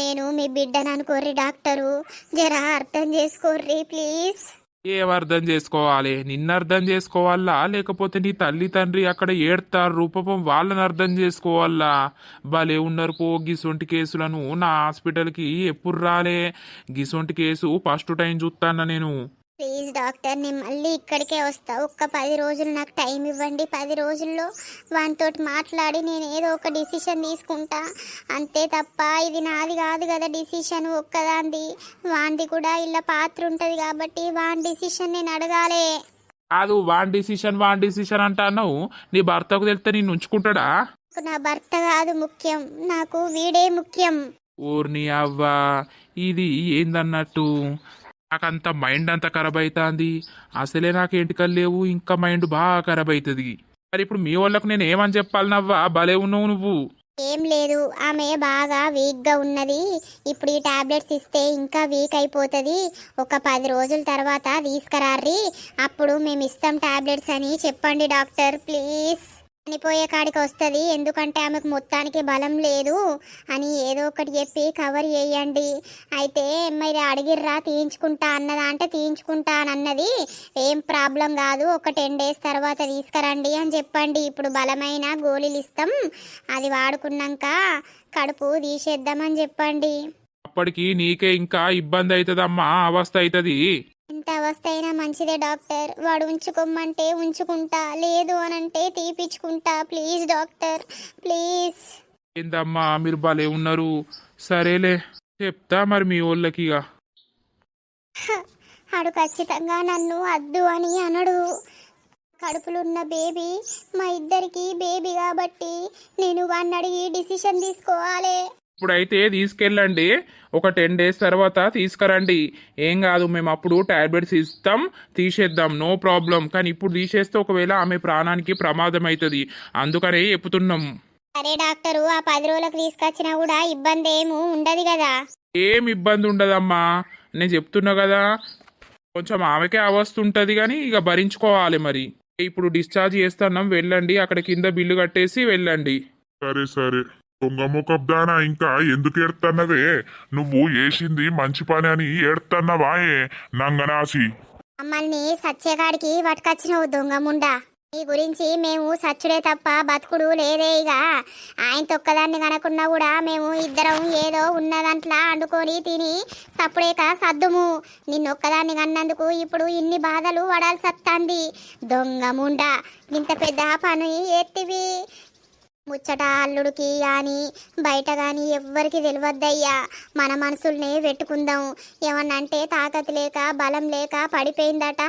నేను మీ బిడ్డను అనుకోర్రి డాక్టరు. జరా అర్థం చేసుకోర్రి ప్లీజ్. ఏం అర్థం చేసుకోవాలి? నిన్ను అర్థం చేసుకోవాలా, లేకపోతే నీ తల్లి తండ్రి అక్కడ ఏడ్తారు రూపం వాళ్ళని అర్థం చేసుకోవాలా? భలే ఉన్నారు పో. గిసొంటి కేసులను నా హాస్పిటల్కి ఎప్పుడు రాలే. గిసొంటి కేసు ఫస్ట్ టైం చూస్తాను నేను. ప్లీజ్ డాక్టర్, నేను మళ్ళీ ఇక్కడికే వస్తా. ఒక్క 10 రోజులు నాకు టైం ఇవ్వండి. 10 రోజుల్లో వానితో మాట్లాడి నేను ఏదో ఒక డిసిషన్ తీసుకుంటా. అంతే తప్ప ఇది నాది కాదు కదా డిసిషన్ ఒక్కదాంది. వాంది కూడా ఇలా పాత్ర ఉంటుంది కాబట్టి వాన్ డిసిషన్ నేను అడగాలి. కాదు, వాన్ డిసిషన్ అంటావు. నీ భర్తకు తెలిస్తే నేను ఉంచుకుంటాడా? నా భర్త కాదు ముఖ్యం, నాకు వీడే ముఖ్యం. ఓర్ని అవ్వా, ఇది ఏందన్నట్టు? నాకంత మైండ్ అంతా ఖరాబ్ అవుతుంది. అసలే నాకు ఎంటికలు లేవు, ఇంకా మైండ్ బాగా ఖరాబ్ అవుతుంది. మరి ఇప్పుడు మీ వాళ్ళకు నేను ఏమని చెప్పాలనవ్వా? భలే ఉన్నావు నువ్వు. ఏం లేదు, ఆమె బాగా వీక్గా ఉన్నది. ఇప్పుడు ఈ టాబ్లెట్స్ ఇస్తే ఇంకా వీక్ అయిపోతుంది. ఒక 10 రోజుల తర్వాత తీసుకురార్రి, అప్పుడు మేము ఇస్తాం టాబ్లెట్స్ అని చెప్పండి డాక్టర్ ప్లీజ్. చనిపోయే కాడికి వస్తుంది, ఎందుకంటే ఆమెకు మొత్తానికి బలం లేదు అని ఏదో ఒకటి చెప్పి కవర్ చేయండి. అయితే మీరు అడిగిర్రా తీయించుకుంటా అన్నదా అంటే తీయించుకుంటా అని అన్నది, ఏం ప్రాబ్లం కాదు, ఒక 10 days తర్వాత తీసుకురండి అని చెప్పండి. ఇప్పుడు బలమైన గోళీలు ఇస్తాం, అది వాడుకున్నాక కడుపు తీసేద్దామని చెప్పండి. అప్పటికి నీకే ఇంకా ఇబ్బంది అవుతుందమ్మా, అవస్థ అవుతుంది. ఎంత అవస్థ అయినా మంచిదే డాక్టర్, వాడు ఉంచుకోమంటే ఉంచుకుంటా, లేదు అనంటే తీపిచ్చుకుంటా. Please doctor please. ఏందమ్మా మీరు భలే ఉన్నారు. సరేలే చెప్తా మరి మీ వాళ్ళకి ఇక. ఆడు ఖచ్చితంగా నన్ను అద్దు అని అనడు. కడుపులున్న బేబీ మా ఇద్దరికి బేబీ కాబట్టి నేను వాడిని అడిగి డిసిషన్ తీసుకోవాలి. ఇప్పుడైతే తీసుకెళ్ళండి, ఒక 10 days తర్వాత తీసుకురండి. ఏం కాదు, మేము అప్పుడు టాబ్లెట్స్ ఇస్తాం, తీసేద్దాం, నో ప్రాబ్లం. కానీ ఇప్పుడు తీసేస్తే ఒకవేళ ఆమె ప్రాణానికి ప్రమాదం అవుతుంది, అందుకనే చెప్తున్నాం. సరే డాక్టరు, ఆ 10 రోజులకు తీసుకొచ్చినా కూడా ఇబ్బంది ఏమీ ఉండదు కదా? ఏం ఇబ్బంది ఉండదమ్మా, నేను చెప్తున్నా కదా. కొంచెం ఆమెకే అవస్థ ఉంటుంది కానీ ఇక భరించుకోవాలి. మరి ఇప్పుడు డిశ్చార్జ్ చేస్తున్నాం, వెళ్ళండి, అక్కడ కింద బిల్లు కట్టేసి వెళ్ళండి. సరే సరే. దొంగ ముఖబ్దానా, ఇంకా ఎందుకు ఏడుతున్నవే? నువ్వు వేసింది మంచి పని అని ఏడుతున్నవా? నంగనాసి మమ్మల్ని సత్యగాడికి పట్టుకొచ్చినవు దొంగముండా. నీ గురించి మేము సచ్చుడే తప్ప బతుకుడు లేదే. ఇక ఆయన తొక్కదాన్ని కనకున్నా కూడా మేము ఇద్దరం ఏదో ఉన్నదంట్లా అండుకొని తిని సప్పుడేక సద్దుము. నిన్నొక్కదాన్ని కన్నందుకు ఇప్పుడు ఇన్ని బాధలు పడాల్సి వస్తుంది. దొంగముండా, ఇంత పెద్ద పని ఎత్తివి. ముచ్చట అల్లుడికి కానీ బయట కానీ ఎవ్వరికి తెలియద్దయ్యా. మన మనసుల్ని పెట్టుకుందాం. ఏమన్నంటే తాకత్ లేక బలం లేక పడిపోయిందట,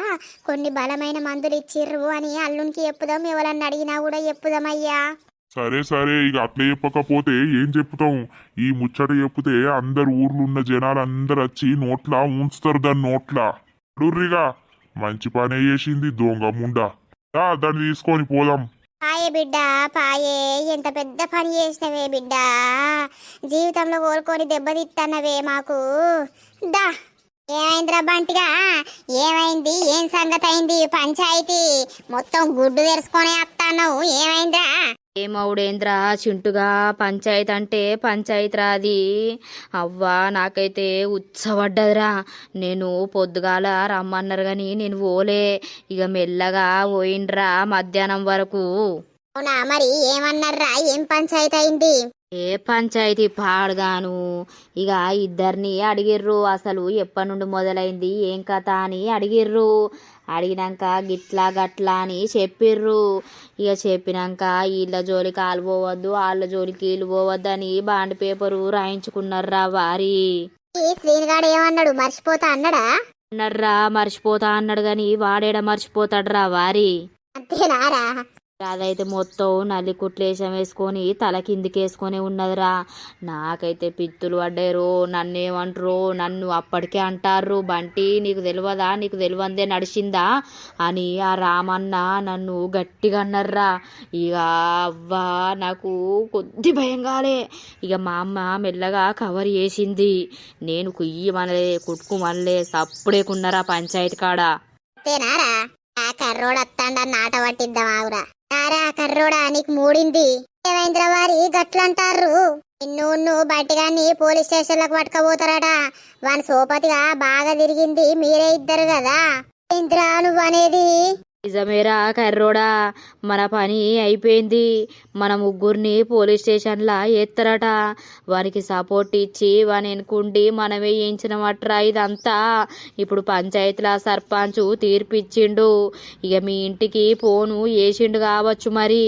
కొన్ని బలమైన మందులు ఇచ్చిర్రు అని అల్లునికి చెప్పుదాం. ఎవరన్నా అడిగినా కూడా చెప్పుదామయ్యా. సరే సరే, ఇక అట్లా చెప్పకపోతే ఏం చెప్తాం? ఈ ముచ్చట చెప్తే అందరు ఊర్లున్న జనాలు అందరు వచ్చి నోట్లా ఉంచుతారు, దాన్ని నోట్లా. డుర్రిగా మంచి పనే చేసింది దొంగ ముండా. దాన్ని తీసుకొని పోదాం. పాయే బిడ్డ పాయే, ఎంత పెద్ద పని చేసినవే బిడ్డ, జీవితంలో కోరుకొని దెబ్బతిత్తన్నవే మాకు. దా ఏమైందిరా బంటిగా, ఏమైంది? ఏం సంగతి అయింది? పంచాయతీ మొత్తం గుడ్డు తెరుచుకొని వస్తాన్నావు, ఏమైందిరా? ఏమవుడేంద్రా చింటుగా, పంచాయతీ అంటే పంచాయతీ రాది. అవ్వా నాకైతే ఉచ్చబడ్డదిరా. నేను పొద్దుగాల రమ్మన్నారు కానీ నేను పోలే, ఇక మెల్లగా పోయిండ్రా మధ్యాహ్నం వరకు. అవునా, మరి ఏమన్నారా? ఏం పంచాయతీ అయింది? ఏ పంచాయతీ పాడుగాను, ఇక ఇద్దరిని అడిగిర్రు. అసలు ఎప్పటి నుండి మొదలైంది ఏం కథ అని అడిగిర్రు. అడిగినాక గిట్లా గట్లా అని చెప్పిర్రు. ఇక చెప్పినాక వీళ్ళ జోలికి వాళ్ళు పోవద్దు, వాళ్ళ జోలికి వీళ్ళు పోవద్దు అని బాండ్ పేపరు రాయించుకున్నారా వారి. ఈ శ్రీనిగాడు ఏమన్నాడు? మర్చిపోతా అన్నాడా? అన్నాడ్రా, మర్చిపోతా అన్నాడు కానీ వాడేడ మర్చిపోతాడ్రా వారి. అంతేనారా? అదైతే మొత్తం నల్లి కుట్లేషం వేసుకొని తల కిందికేసుకొని ఉన్నదిరా. నాకైతే పిత్తులు పడ్డారు. నన్నేమంటారు, నన్ను అప్పటికే అంటారు, బంటి నీకు తెలియదా, నీకు తెలియందే నడిచిందా అని ఆ రామన్న నన్ను గట్టిగా అన్నారా. ఇక అవ్వా నాకు కొద్ది భయం కాలే. ఇక మా అమ్మ మెల్లగా కవర్ చేసింది. నేను కుయ్యమనలే, కుట్టుకుమనలే, సప్పుడేకున్నారా పంచాయతీ కాడ. అంతేనారా? ఆ కర్రోడు వస్తాడని ఆట పట్టిద్దాం ఆవురా. రారా కర్రోడా, నీకు మూడింది. ఏమైందిరా వారి గట్లంటారు? నిన్ను బయటగాని పోలీస్ స్టేషన్లకు పట్టుకపోతారట. వాని సోపతిగా బాగా తిరిగింది మీరే ఇద్దరు కదా. ఏంద్రా నువ్వు అనేది? నిజమేరా కర్రోడా, మన పని అయిపోయింది. మన ముగ్గురిని పోలీస్ స్టేషన్లా ఎత్తరట. వానికి సపోర్ట్ ఇచ్చి వాని ఎనుకుండి మనమే వేయించినమట్రా ఇదంతా. ఇప్పుడు పంచాయతీల సర్పంచ్ తీర్పిచ్చిండు. ఇక మీ ఇంటికి ఫోను వేసిండు కావచ్చు. మరి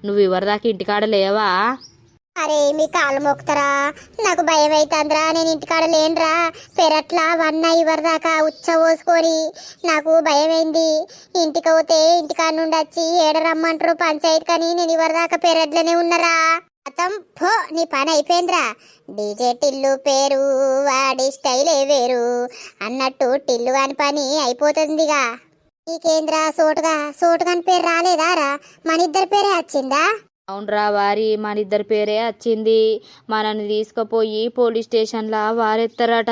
నువ్వు ఎవరిదాకా ఇంటికాడ లేవా? అరే మీ కాళ్ళు మొక్కుతారా, నాకు భయం అవుతుందిరా. నేను ఇంటికాడ లేనురా, పెరట్లా వన్న ఇవరి దాకా ఉచ్చ పోసుకొని నాకు భయం అయింది. ఇంటికి పోతే ఇంటికాడ నుండి వచ్చి ఏడ రమ్మంటారు పంచాయతీ కానీ నేను ఇవరి దాకా పెరట్లోనే ఉన్నరా. అతం పో, నీ పని అయిపోయిందిరా. డీజే టిల్లు పేరు వాడి స్టైలే వేరు అన్నట్టు టిల్లు కాని పని అయిపోతుందిగా. నీకేంద్రా సోటుగాని పేరు రాలేదారా? మన ఇద్దరి పేరే వచ్చిందా? అవునరా వారి మన ఇద్దరి పేరే వచ్చింది. మనల్ని తీసుకుపోయి పోలీస్ స్టేషన్లా వారెత్తారట.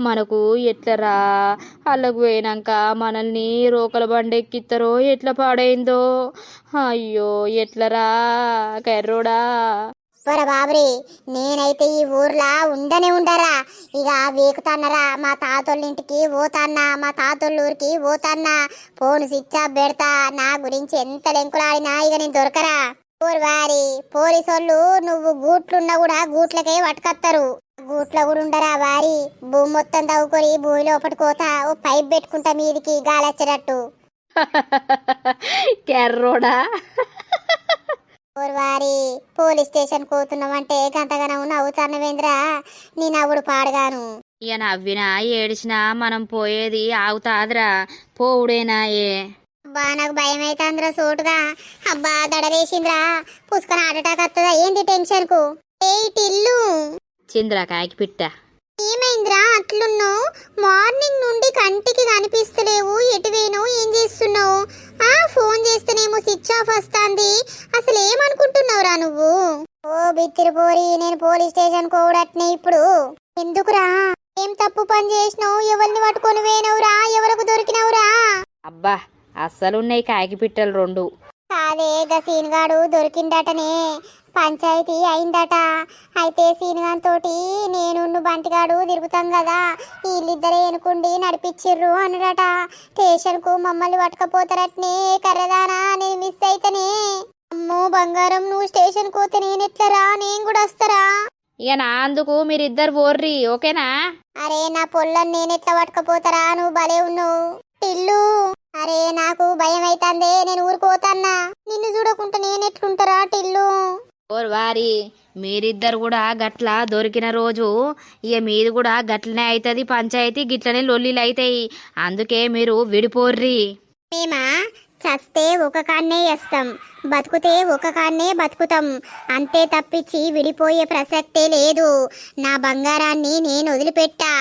మనకు ఎట్లరా వాళ్ళకు పోయినాక మనల్ని రోకల బండి ఎక్కిస్తారో ఎట్లా పాడైందో. అయ్యో ఎట్లరా కర్రోడా. బాబరి నేనైతే ఈ ఊర్లా ఉండరా. ఇక వీకుతాన్నరా మా తాతోళ్ళ ఇంటికి పోతాన్నా, మా తాతోళ్ళ ఊరికి పోతాన్నా. ఫోన్ స్విచ్ ఆఫ్ పెడతా. నా గురించి ఎంత లెంకులాడినా ఇక నేను దొరకరా. ఊరు వారి పోలీసోళ్ళు నువ్వు గూట్లున్నా కూడా గూట్లకే పట్టుకొస్తారు. గూట్ల కూడా ఉండరా వారి. భూమి మొత్తం తవ్వుకొని భూమి లోపలికి పోతా. ఓ పైప్ పెట్టుకుంటా మీదికి గాలి వచ్చేటట్టు. కర్రోడా. వారి పోలీస్ స్టేషన్ పోతున్నామంటే గంతగానం నవ్వుతానవేంద్రా. నీ నవ్వుడు పాడగాను. ఇక నవ్వినా ఏడిచినా మనం పోయేది ఆగుతాదిరా. పోవుడేనాయే. అబ్బా నాకు భయం అవుతుందిరా సోటుగా. అబ్బా దడలేసిందిరా. పుసుకొని హార్ట్ అటాక్ వస్తుందా ఏంది టెన్షన్ కు. ఇల్లు చింద్రా కాకి పిట్ట. ఏమైందిరా అట్లున్నావు? మార్నింగ్ నుండి కంటికి కనిపిస్తలేవు. ఎటువేను ఏం చేస్తున్నావు? ఫోన్ చేస్తేనేమో స్విచ్ ఆఫ్ వస్తుంది. అసలు ఏమనుకుంటున్నావురా నువ్వు? ఓ బిత్తిరి పోరి, నేను పోలీస్ స్టేషన్ కోడట్నే ఇప్పుడు. ఎందుకురా? ఏం తప్పు పని చేసినావు? ఎవరిని పట్టుకొని పోయినవురా? ఎవరికి దొరికినవురా? అబ్బా అస్సలున్నాయి కాకి పిట్టలు రెండు. కాదే గా సీనుగాడు దొరికిండటనే. పంచాయతీ అయిందట. అయితే సీనుగాన్ తోటి నేను బంటిగాడు తిరుగుతాం కదా, వీళ్ళిద్దరే ఎనుకుండి నడిపించిర్రు అన్నాడట. స్టేషన్ కు మమ్మల్ని పట్టుకపోతారటనే. కర్రదానా నేను మిస్ అయితేనే. అమ్మో బంగారం, నువ్వు స్టేషన్ పోతే నేనెట్లరా? నేను కూడా వస్తారా? ఇక నా అందుకు మీరిద్దరు పోర్రి ఓకేనా? అరే నా పొల్లని నేనెట్లా పట్టుకపోతారా? నువ్వు భలే ఉన్నావు ఇల్లు. అరే నాకు భయం అయితందే, నేను ఊరుకోతాన్నా. నిన్ను చూడకుండా నేనెట్లుంటారా టిల్లు? ఓర్ వారి మీరిద్దరు కూడా గట్ల దొరికిన రోజు ఇక మీది కూడా గట్లనే అవుతుంది. పంచాయతీ గిట్లనే లొల్లిలు అవుతాయి. అందుకే మీరు విడిపోర్రి. మేమా చస్తే ఒక కాన్నే చేస్తాం, బతుకుతే ఒక కాన్నే బతుకుతాం. అంతే తప్పించి విడిపోయే ప్రసక్తే లేదు. నా బంగారాన్ని నేను వదిలిపెట్టా.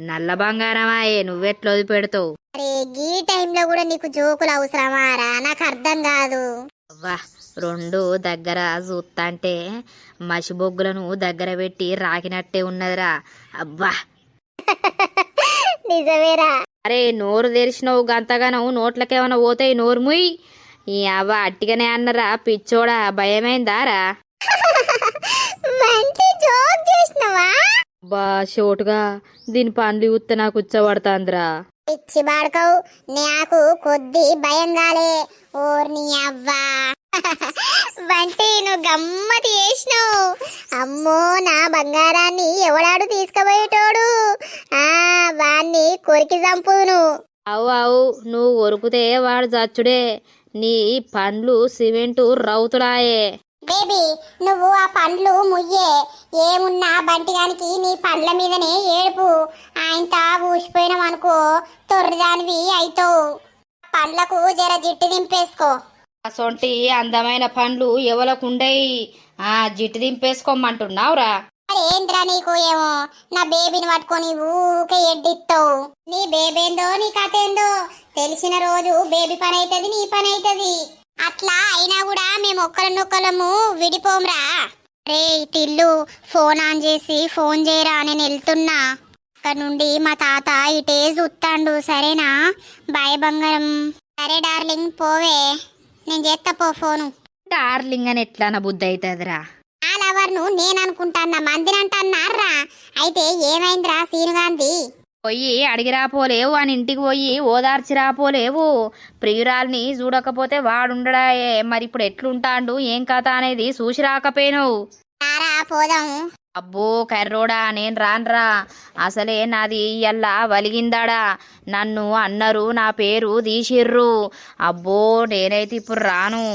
నల్ల బంగారమాయే నువ్వెట్లా వదిలిపెడతావు? అరే గీ టైంలో కూడా నీకు జోకులు అవసరమారా? నాకు అర్థం కాదు. వా రెండు దగ్గర చూస్తాంటే మసిబొగ్గులను దగ్గర పెట్టి రాకినట్టే ఉన్నదిరా. అబ్బా నిజమేరా. అరే నోరు తెరిచినవు గంతగానం నోట్లకేమైనా పోతాయి. నోరు ముయ్. ఈ అవ్వ అట్టిగానే అన్నరా పిచ్చోడా. భయమైందారా? మంచి జోక్ చేసినవా? బా షోటుగా దీని పండ్లు ఉత్త నాకు ఉచ్చబడతాందిరా. పిచ్చి బాడకవు, నాకు కొద్ది భయం కాలే. ఓర్ని అవ్వా బంటి నువ్వు గమ్మతి చేసినావు. అమ్మో నా బంగారాన్ని ఎవడాడు తీసుకుపోయేటోడు? వాణ్ణి కొరికి చంపును. అవు అవు నువ్వు ఒరుకుతే వాడు చచ్చుడే. నీ పండ్లు సిమెంటు రౌతులాయే. బేబీ నువ్వు ఆ పండ్లు ముయ్యే. ఏమున్నా బంటిగానికి నీ పండ్ల మీదనే ఏడుపు. ఆయనతా ఊసిపోయినామనుకో తొర్రిదానివి అయితావు. పండ్లకు జర జిట్టు దింపేసుకో. అసొంటి అందమైన పండ్లు ఎవలకుండయి. జిట్టు దింపేసుకోమంటున్నావురా? ఏంద్రా నీకు ఏమో నా బేబీని పట్టుకొని ఊకే ఎడ్డిస్తావు. నీ బేబేందో నీ కథ ఏందో తెలిసిన రోజు బేబీ పని అవుతుంది, నీ పని అవుతుంది. అట్లా అయినా కూడా మేము ఒక్కరినొక్కరము విడిపోంరా. రే టిల్లు ఫోన్ ఆన్ చేసి ఫోన్ చేయరా, నేను వెళ్తున్నా. అక్కడ నుండి మా తాత ఇటే చూస్తాండు. సరేనా? బాయ్ బంగారం. సరే డార్లింగ్ పోవే, నేను చేస్తా పో ఫోను. డార్లింగ్ అని ఎట్లా నా బుద్ధి అవుతుందిరా? ఆ లవర్ను నేను అనుకుంటాన్నా, మందిరంటన్నారా? అయితే ఏమైందిరా సీనుగాంధీ? పోయి అడిగిరాపోలేవు, అని ఇంటికి పోయి ఓదార్చి రాపోలేవు. ప్రియురాల్ని చూడకపోతే వాడుండడాయే. మరి ఇప్పుడు ఎట్లుంటాండు ఏం కథ అనేది చూసి రాకపోయినావు. రారా పోదాం. అబ్బో కర్రోడా నేను రాన్రా. అసలే నాది ఇయ్యల్లా వలిగిందాడా. నన్ను అన్నరు, నా పేరు తీసిర్రు. అబ్బో నేనైతే ఇప్పుడు రాను.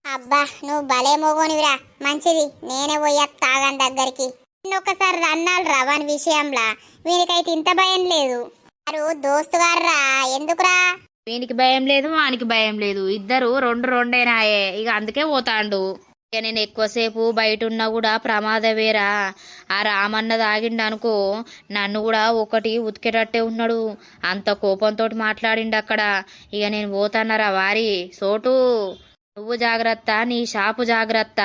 అబ్బా నువ్వు భలే మొగోనివిరా. మంచిది, నేనే పోయా తాగని దగ్గరికి. ఒక్కసారి అన్నాడు రా వాని విషయంలా. వీనికైతే ఇంత భయం లేదు. వారు దోస్తుగార్రా. ఎందుకురా? వీనికి భయం లేదు, వానికి భయం లేదు. ఇద్దరు రెండు రెండేనాయే. ఇక అందుకే పోతాండు. ఇక నేను ఎక్కువసేపు బయట ఉన్నా కూడా ప్రమాదమేరా. ఆ రామన్న తాగిండు అనుకో నన్ను కూడా ఒకటి ఉతికేటట్టే ఉన్నాడు. అంత కోపంతో మాట్లాడిండు అక్కడ. ఇక నేను పోతాన్నారా వారి సోటు. నువ్వు జాగ్రత్త, నీ షాపు జాగ్రత్త.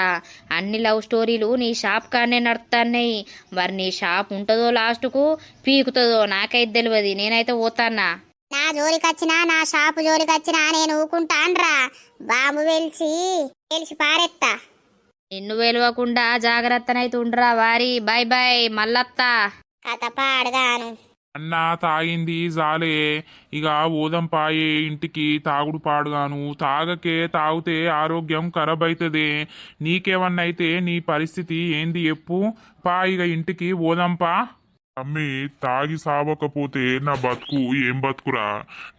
అన్ని లవ్ స్టోరీలు నీ షాప్ కానే నడుస్తున్నాయి. మరి నీ షాప్ ఉంటుందో లాస్ట్కు పీకుతుందో నాకైతే తెలియదు. నేనైతే పోతాన్నా. నా జోలికొచ్చినా నా షాపు జోలికొచ్చినా నేను ఊకుంటాన్రా. బాంబు పేల్చి పారెత్తా. నిన్ను వెలవకుండా జాగ్రత్తనైతే ఉండరా వారి. బాయ్ బాయ్ మల్లత్తా. కథ పాడగాను. అన్న తాగింది జాలే, ఇక ఓదం పాయే ఇంటికి. తాగుడు పాడుగాను, తాగకే. తాగితే ఆరోగ్యం ఖరాబ్ అవుతుంది. నీకేమన్నా అయితే నీ పరిస్థితి ఏంది చెప్పు. పా ఇక ఇంటికి ఓదంపా. అమ్మి తాగి సావకపోతే నా బతుకు ఏం బతుకురా?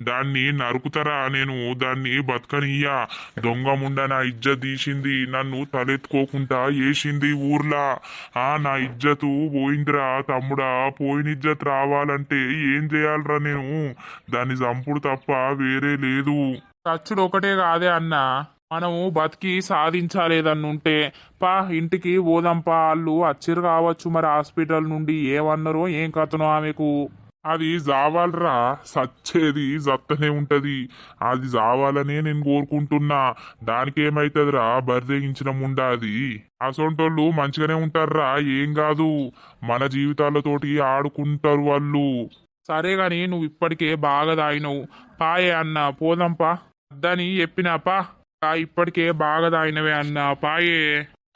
దాన్ని నరుకుతారా? నేను దాన్ని బతకనియ్యా. దొంగ ముండ నా ఇజ్జత్ తీసింది, నన్ను తలెత్తుకోకుండా వేసింది ఊర్లా. నా ఇజ్జతు పోయిందిరా తమ్ముడా. పోయిన ఇజ్జత్ రావాలంటే ఏం చేయాలరా? నేను దాన్ని చంపుడు తప్ప వేరే లేదు. ఖర్చుడు ఒకటే కాదే అన్న, మనము బతికి సాధించాలేదన్నుంటే పా ఇంటికి ఓదంపా. వాళ్ళు వచ్చిరు కావచ్చు మరి హాస్పిటల్ నుండి. ఏమన్నారో ఏం కథనో ఆమెకు. అది జావాలరా, సచ్చేది జత్తనే ఉంటది. అది జావాలనే నేను కోరుకుంటున్నా. దానికేమైతుందిరా? బరిదెగించిన ముండా అది. అసొంటోళ్ళు మంచిగానే ఉంటారురా, ఏం కాదు. మన జీవితాలతోటి ఆడుకుంటారు వాళ్ళు. సరే గాని నువ్వు ఇప్పటికే బాగా తాగినవు. పాయే అన్న పోదంపా. అద్దని చెప్పినాపా. ఇప్పటికే బాగా తాగినవే అన్న పాయే.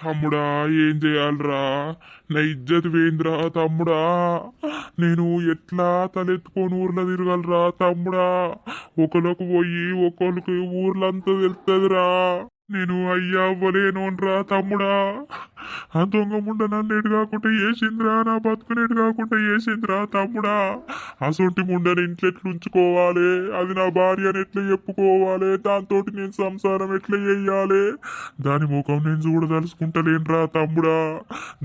తమ్ముడా ఏం చేయాలరా? నా ఇజ్జత్ వేంద్రా తమ్ముడా. నేను ఎట్లా తలెత్తుకొని ఊర్లో తిరగలరా తమ్ముడా? ఒకరికి పోయి ఒకరికి ఊర్లంతా తెలుస్తుందిరా. నేను అయ్యా అవ్వలేనోన్రా తమ్ముడా. ఆ దొంగ ముండ నన్ను ఎటు కాకుండా వేసిందిరా. నా బతుకుని ఎటు కాకుండా వేసిందిరా తమ్ముడా. అసొంటి ముండని ఇంట్లో ఎట్లా ఉంచుకోవాలి? అది నా భార్యని ఎట్లా చెప్పుకోవాలి? దాంతో నేను సంసారం ఎట్లా చెయ్యాలి? దాని ముఖం నేను చూడదలుచుకుంటలేనురా తమ్ముడా.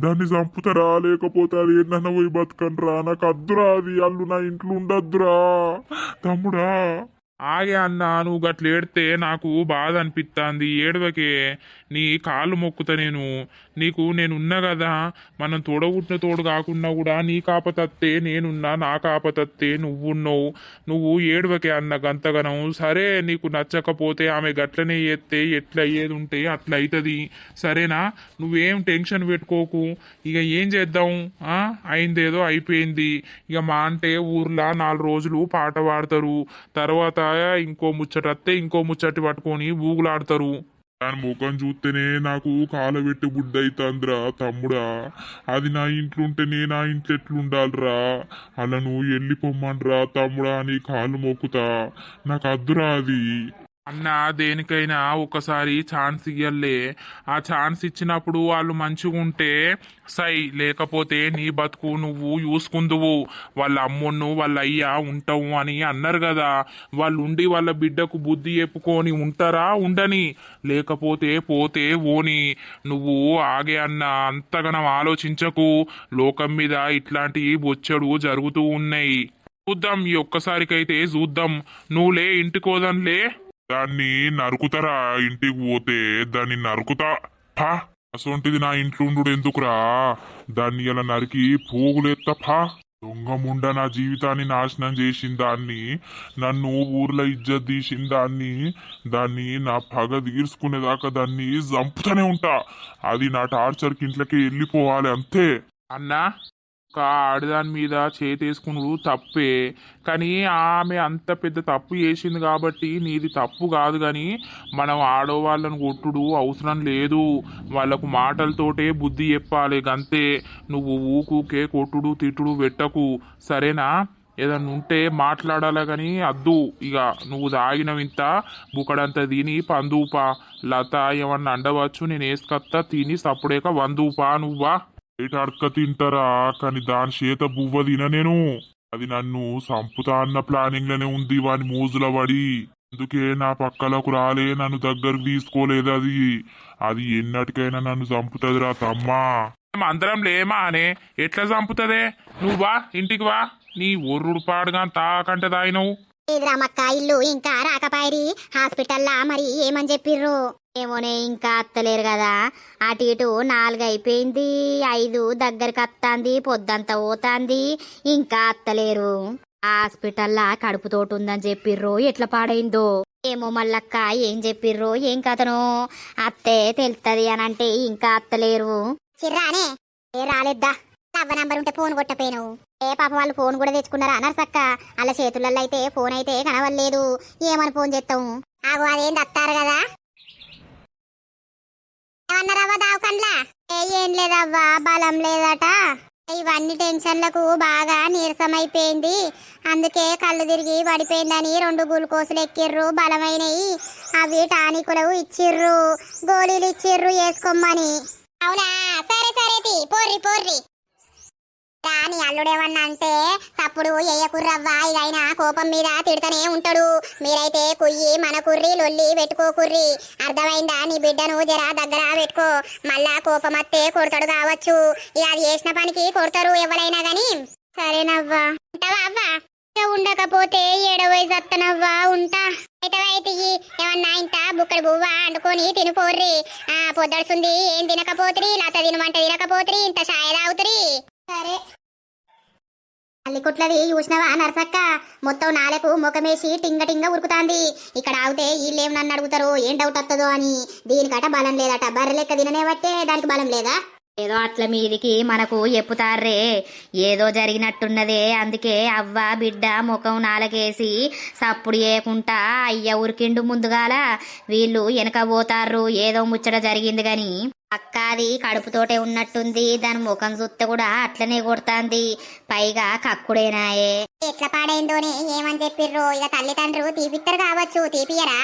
దాన్ని చంపుతారా? లేకపోతే అది ఏంటన్నా పోయి బతకనరా? నాకు అద్దురా అది. అల్లు నా ఇంట్లో ఉండద్దురా తమ్ముడా. ఆగే అన్న, నువ్వు గట్ల ఏడితే నాకు బాధ అనిపిస్తుంది. ఏడవకే, నీ కాళ్ళు మొక్కుతా నేను. నీకు నేనున్నా కదా. మనం తోడబుట్టిన తోడు కాకుండా కూడా నీ కాపతత్తే నేనున్నా, నా కాపతత్తే నువ్వున్నావు. నువ్వు ఏడవకే అన్న గంతగనం. సరే నీకు నచ్చకపోతే ఆమె గట్లనే చేస్తే ఎట్లా అయ్యేది ఉంటే అట్లా అవుతుంది. సరేనా? నువ్వేం టెన్షన్ పెట్టుకోకు. ఇక ఏం చేద్దాం? అయిందేదో అయిపోయింది. ఇక మా అంటే ఊర్లో 4 రోజులు పాట పాడతారు. తర్వాత ఇంకో ముచ్చటత్తే ఇంకో ముచ్చటి పట్టుకొని ఊగులాడతారు. దాని ముఖం చూస్తేనే నాకు కాలబెట్టి బుడ్డైతాందిరా తమ్ముడా. అది నా ఇంట్లో ఉంటేనే నా ఇంట్లో ఎట్లుండాలిరా? అలా నువ్వు వెళ్ళిపోమ్మనరా తమ్ముడా. నీ కాళ్ళు మొక్కుతా. నాకు అద్దురా అది. అన్న దేనికైనా ఒకసారి ఛాన్స్ ఇయ్యలే. ఆ ఛాన్స్ ఇచ్చినప్పుడు వాళ్ళు మంచిగా ఉంటే సై, లేకపోతే నీ బతుకు నువ్వు చూసుకుందువు. వాళ్ళ అమ్మను వాళ్ళ అయ్యా ఉంటావు అని అన్నారు కదా. వాళ్ళు ఉండి వాళ్ళ బిడ్డకు బుద్ధి చెప్పుకొని ఉంటారా? ఉండని. లేకపోతే పోతే ఓని. నువ్వు ఆగే అన్న, అంతగానం ఆలోచించకు. లోకం మీద ఇట్లాంటి బొచ్చడు జరుగుతూ ఉన్నాయి. చూద్దాం, ఈ ఒక్కసారికైతే చూద్దాం. నువ్వులే ఇంటికోదనిలే. దాన్ని నరుకుతారా? ఇంటికి పోతే దాన్ని నరుకుతా. ఫా అసొంటిది నా ఇంట్లో ఉండు ఎందుకురా? దాన్ని ఇలా నరికి పోగులేత్తా. ఫా దొంగ ముండ నా జీవితాన్ని నాశనం చేసిన దాన్ని, నన్ను ఊర్లో ఇజ్జత్ తీసిన దాన్ని నా పగ తీర్చుకునేదాకా దాన్ని చంపుతూనే ఉంటా. అది నా టార్చర్కి ఇంట్లోకి వెళ్ళిపోవాలి అంతే. అన్నా, ఒక ఆడదాని మీద చేతేసుకునుడు తప్పే. కానీ ఆమె అంత పెద్ద తప్పు చేసింది కాబట్టి నీది తప్పు కాదు. కానీ మనం ఆడవాళ్ళను కొట్టుడు అవసరం లేదు. వాళ్ళకు మాటలతోటే బుద్ధి చెప్పాలి గంతే. నువ్వు ఊకూకే కొట్టుడు తిట్టుడు పెట్టకు, సరేనా? ఏదన్నా ఉంటే మాట్లాడాలా కానీ అద్దు. ఇక నువ్వు తాగినవింత బుకడంత తిని పందుపా. లత ఏమన్నా అండవచ్చు, నేను వేసుకత్తా. తిని సప్పుడేక వందుపా నువ్వా. బయట అడక తింటారా? కానీ దాని చేత బువ్వ తిన నేను. అది నన్ను సంపుతా అన్న ప్లానింగ్ లోనే ఉంది వాని మోజుల పడి. అందుకే నా పక్కలకు రాలే, నన్ను దగ్గరకు తీసుకోలేదు. అది ఎన్నటికైనా నన్ను చంపుతుందిరా తమ్మా. అందరం లేమా అనే ఎట్లా చంపుతుందే? నువ్వా ఇంటికి వా. నీ ఒర్రుడు పాడుగా తాకంటే తాగినవు. రామక్క ఇల్లు ఇంకా రాకపాయరి. హాస్పిటల్లా మరి ఏమని చెప్పిర్రు? ఏమోనే, ఇంకా అత్తలేరు కదా. అటు ఇటు 4 అయిపోయింది, 5 దగ్గరికి అత్తాంది, పొద్దంతా పోతాంది, ఇంకా అత్తలేరు. హాస్పిటల్లా కడుపుతోటి ఉందని చెప్పిర్రో ఎట్లా పాడైందో ఏమో మల్లక్క ఏం చెప్పిర్రో ఏం కథనో అత్తే తెలుస్తుంది అని అంటే ఇంకా అత్తలేరు. చిర్రానే ఏ రాలేద్దా అవ్వ నంబర్ ఉంటే ఫోన్ కొట్టపోయినావు. ఏ పాప వాళ్ళు ఫోన్ కూడా తెచ్చుకున్నారా నర్సక్క? అలా చేతులలో అయితే ఫోన్ అయితే కనవలేదు. ఏమని ఫోన్ చేస్తాము? ఆగు అదేం దత్తారు కదా. ఏమన్నారవ్వ దావకండ్లా? ఏం లేదవ్వా బలం లేదట. ఇవన్నీ టెన్షన్లకు బాగా నీరసమైపోయింది. అందుకే కళ్ళు తిరిగి పడిపోయిందని 2 గ్లూకోజులు ఎక్కిర్రు బలమైనవి. అవి టానికులు ఇచ్చిర్రు, గోళీలు ఇచ్చిర్రు వేసుకోమని. అవునా సరే సరే పోర్రి పోర్రి. దాని అల్లుడేమన్నా అంటే తప్పుడు ఎయ్యకుర్రవ్వా. ఇదైనా కోపం మీద తిడతనే ఉంటాడు. మీరైతే కుయ్యి మన కుర్రి లొల్లి పెట్టుకోకుర్రి. అర్థమైందా? నీ బిడ్డను జరా దగ్గర పెట్టుకో. మళ్ళా కోపం అత్తే కొడతాడు కావచ్చు. ఇక అది చేసిన పనికి కొడతారు ఎవరైనా గాని. సరేనవ్వా ఉంటావా అవ్వా? ఉండకపోతే 7వ వయసు అత్తనవ్వా ఉంటా. అయితే ఏమన్నా ఇంత బుక్కడి బువ్వ అండుకొని తినిపోర్రి. పొద్దడుస్తుంది ఏం తినకపోతురి, లత తినమంట తినకపోతురి, ఇంత చాయ తాగుతురి. సరే అల్లికుట్లది చూసినవా నర్సక్క? మొత్తం నాలకు ముఖమేసి టింగ టింగ ఉరుకుతాంది. ఇక్కడ ఆగితే వీళ్ళేం నన్ను అడుగుతారు ఏం డౌట్ వస్తుందో అని. దీనికట బలం లేదట. బర్రె లెక్క తిననే బట్టే దానికి బలం లేదా? ఏదో అట్ల మీదికి మనకు ఎప్పుతారే ఏదో జరిగినట్టున్నదే. అందుకే అవ్వ బిడ్డ ముఖం నాలకేసి సప్పుడు చేయకుండా అయ్య ఉరికిండు ముందుగాల. వీళ్ళు వెనక పోతారు. ఏదో ముచ్చట జరిగింది గాని అక్కాది కడుపుతోటే ఉన్నట్టుంది. దాని ముఖం చూస్తే కూడా అట్లనే కొడుతాంది. పైగా కక్కుడేనాయే. ఎట్లా పాడైందోనే ఏమని చెప్పిర్రు? ఇక తల్లిదండ్రులు తీపిత్తరు కావచ్చు. తీపియరా?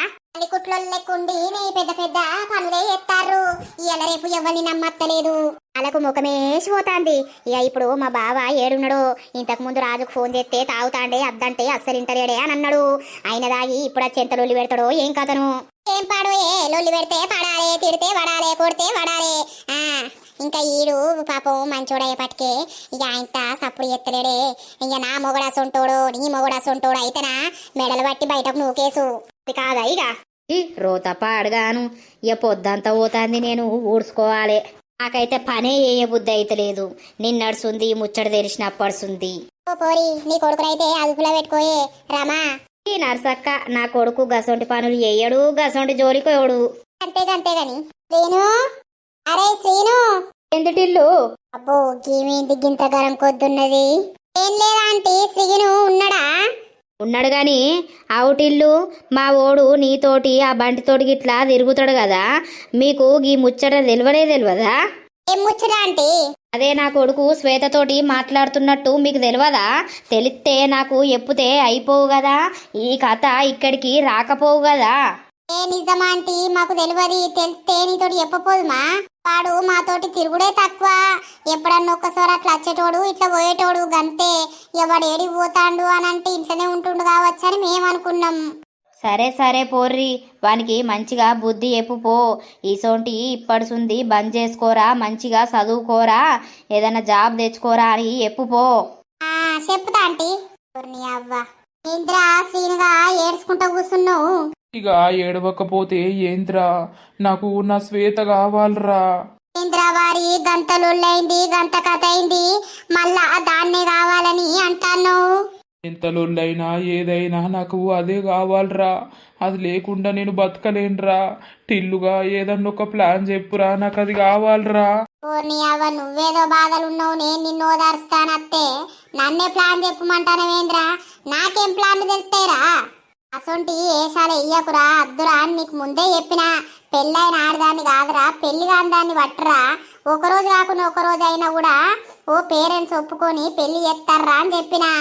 కుట్లో లెక్కుండి నీ పెద్ద పెద్ద పనులే ఎత్తారు. ఇవాళ రేపు ఎవరిని నమ్మత్తలేదు. వాళ్ళకు ముఖమేసి పోతాంది. ఇక ఇప్పుడు మా బావ ఏడున్నాడు. ఇంతకు ముందు రాజుకు ఫోన్ చేస్తే తాగుతాండే అద్దంటే అస్సలు ఇంటలేడే అని అన్నాడు. ఆయన దాగి ఇప్పుడు చెంత లొల్లి పెడతాడో ఏం కథను. ఏం పాడు లొల్లి పెడితే పడాలే, తిడితే పడాలే, కొడితే పడాలే. ఇంకా ఈడు పాపం మంచోడయ్యేపటికే ఇక ఆయన సప్పుడు ఎత్తలేడే. ఇక నా మొగడా సొంటోడు నీ మొగడా సొంటోడు అయితేనా మెడలు బట్టి బయటకు నూకేసు కాదా? ఇక రోత పాడుగాను. ఇక పొద్దంతా పోతాంది. నేను ఊడ్చుకోవాలి. నాకైతే పనే బుద్ధి అయితే లేదు. నిన్నడుస్తుంది ముచ్చట తెలిసినప్పడుస్తుంది. పోరి నీ కొడుకునైతే అదుపులో పెట్టుకోయే రమా. ఈ నర్సక్క నా కొడుకు గసొంటి పనులు చెయ్యడు, గసొంటి జోలికోడు. అంతేగాని శ్రీను, అరే శ్రీను ఎందుటిల్లు? అబ్బో గీమేంటి గింత గరం కొద్దున్నది? ఏం లేదా ఆంటీ శ్రీను ఉన్నాడా? ఉన్నాడు గాని అవుటిల్లు మా ఓడు నీతోటి ఆ బంటితోటి గిట్లా తిరుగుతాడు కదా. మీకు ఈ ముచ్చట తెలియదా? ఏం ముచ్చట ఆంటీ? అదే నా కొడుకు శ్వేతతోటి మాట్లాడుతున్నట్టు మీకు తెలియదా? తెలిస్తే నాకు ఎప్పితే అయిపోవు కదా. ఈ కథ ఇక్కడికి రాకపోవు కదా. ఏ నిజమా ఆంటీ? మాకు తెలియదు. తెలిస్తే నీతోటి చెప్పపోదుమా? వాడు మాతోటి తిరుగుడే తక్కువ. ఎప్పుడన్నా ఒక్కసారి అట్లా వచ్చేటోడు ఇట్లా పోయేటోడు గంతే. ఎవడు ఏడికి పోతాండు అని అంటే ఇంట్లోనే ఉంటుండు కావచ్చు అని మేము అనుకున్నాం. సరే సరే పోర్రి, వానికి మంచిగా బుద్ధి చెప్పుపో. ఈసోంటి ఇప్పడుసుంది బంద్ చేసుకోరా, మంచిగా చదువుకోరా, ఏదైనా జాబ్ తెచ్చుకోరా అని చెప్పుపో. చెప్తా ఆంటీ. అవ్వ ఏంద్రా శ్రీనుగా ఏడ్చుకుంటా కూర్చున్నావు? ఇక ఏడవకపోతే ఏంద్రా, నాకు నా శ్వేత కావాలరా. ఏంద్రా వారి గంత లొల్లైంది, గంత కథ అయింది, మళ్ళా దాన్నే కావాలని అంటాను. ఎంత లొల్లైనా ఏదైనా నాకు అదే కావాలరా. అది లేకుండా నేను బతకలేనురా. టిల్లుగా ఏదన్నా ఒక ప్లాన్ చెప్పురా, నాకు అది కావాలరా. ఓర్ని అవ్వ నువ్వేదో బాధలున్నావు, నేను నిన్ను ఓదార్స్తానత్తే. నన్నే ప్లాన్ చెప్పమంటానవేంద్రా? నాకేం ప్లాన్ తెలుస్తాయిరా? అసొంటి ఏసాలు వెయ్యకురా, అద్దురా అని నీకు ముందే చెప్పినా. పెళ్ళైన ఆడదాన్ని కాదురా, పెళ్లి కాని దాన్ని పట్టరా. ఒకరోజు కాకుండా ఒకరోజు అయినా కూడా ఓ పేరెంట్స్ ఒప్పుకొని పెళ్లి చేస్తారా అని చెప్పినా.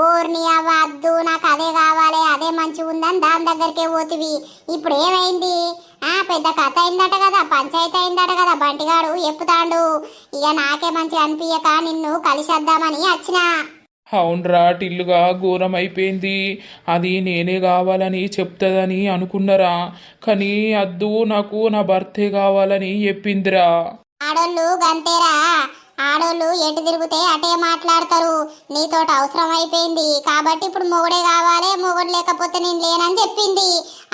ఓర్ని అవ్వ అద్దు, నాకు అదే కావాలి, అదే మంచిగా ఉందని దాని దగ్గరికే పోతివి. ఇప్పుడు ఏమైంది? పెద్ద కథ అయిందట కదా, పంచాయతీ అయిందట కదా, బంటిగాడు చెప్పుతాండు. ఇక నాకే మంచిగా అనిపించక నిన్ను కలిసేద్దామని వచ్చినా. అవునరా, టిల్లుగా ఘోరం అయిపోయింది. అది నేనే కావాలని చెప్తుందని అనుకున్నరా, కానీ అద్దు నాకు నా భర్తే కావాలని చెప్పిందిరా. ఆడోళ్ళు గంతేరా, ఆడోళ్ళు ఎటు తిరిగితే అటే మాట్లాడతారు. నీతోటి అవసరం అయిపోయింది కాబట్టి ఇప్పుడు మొగుడే కావాలి, మొగుడు లేకపోతే నేను లేనని చెప్పింది.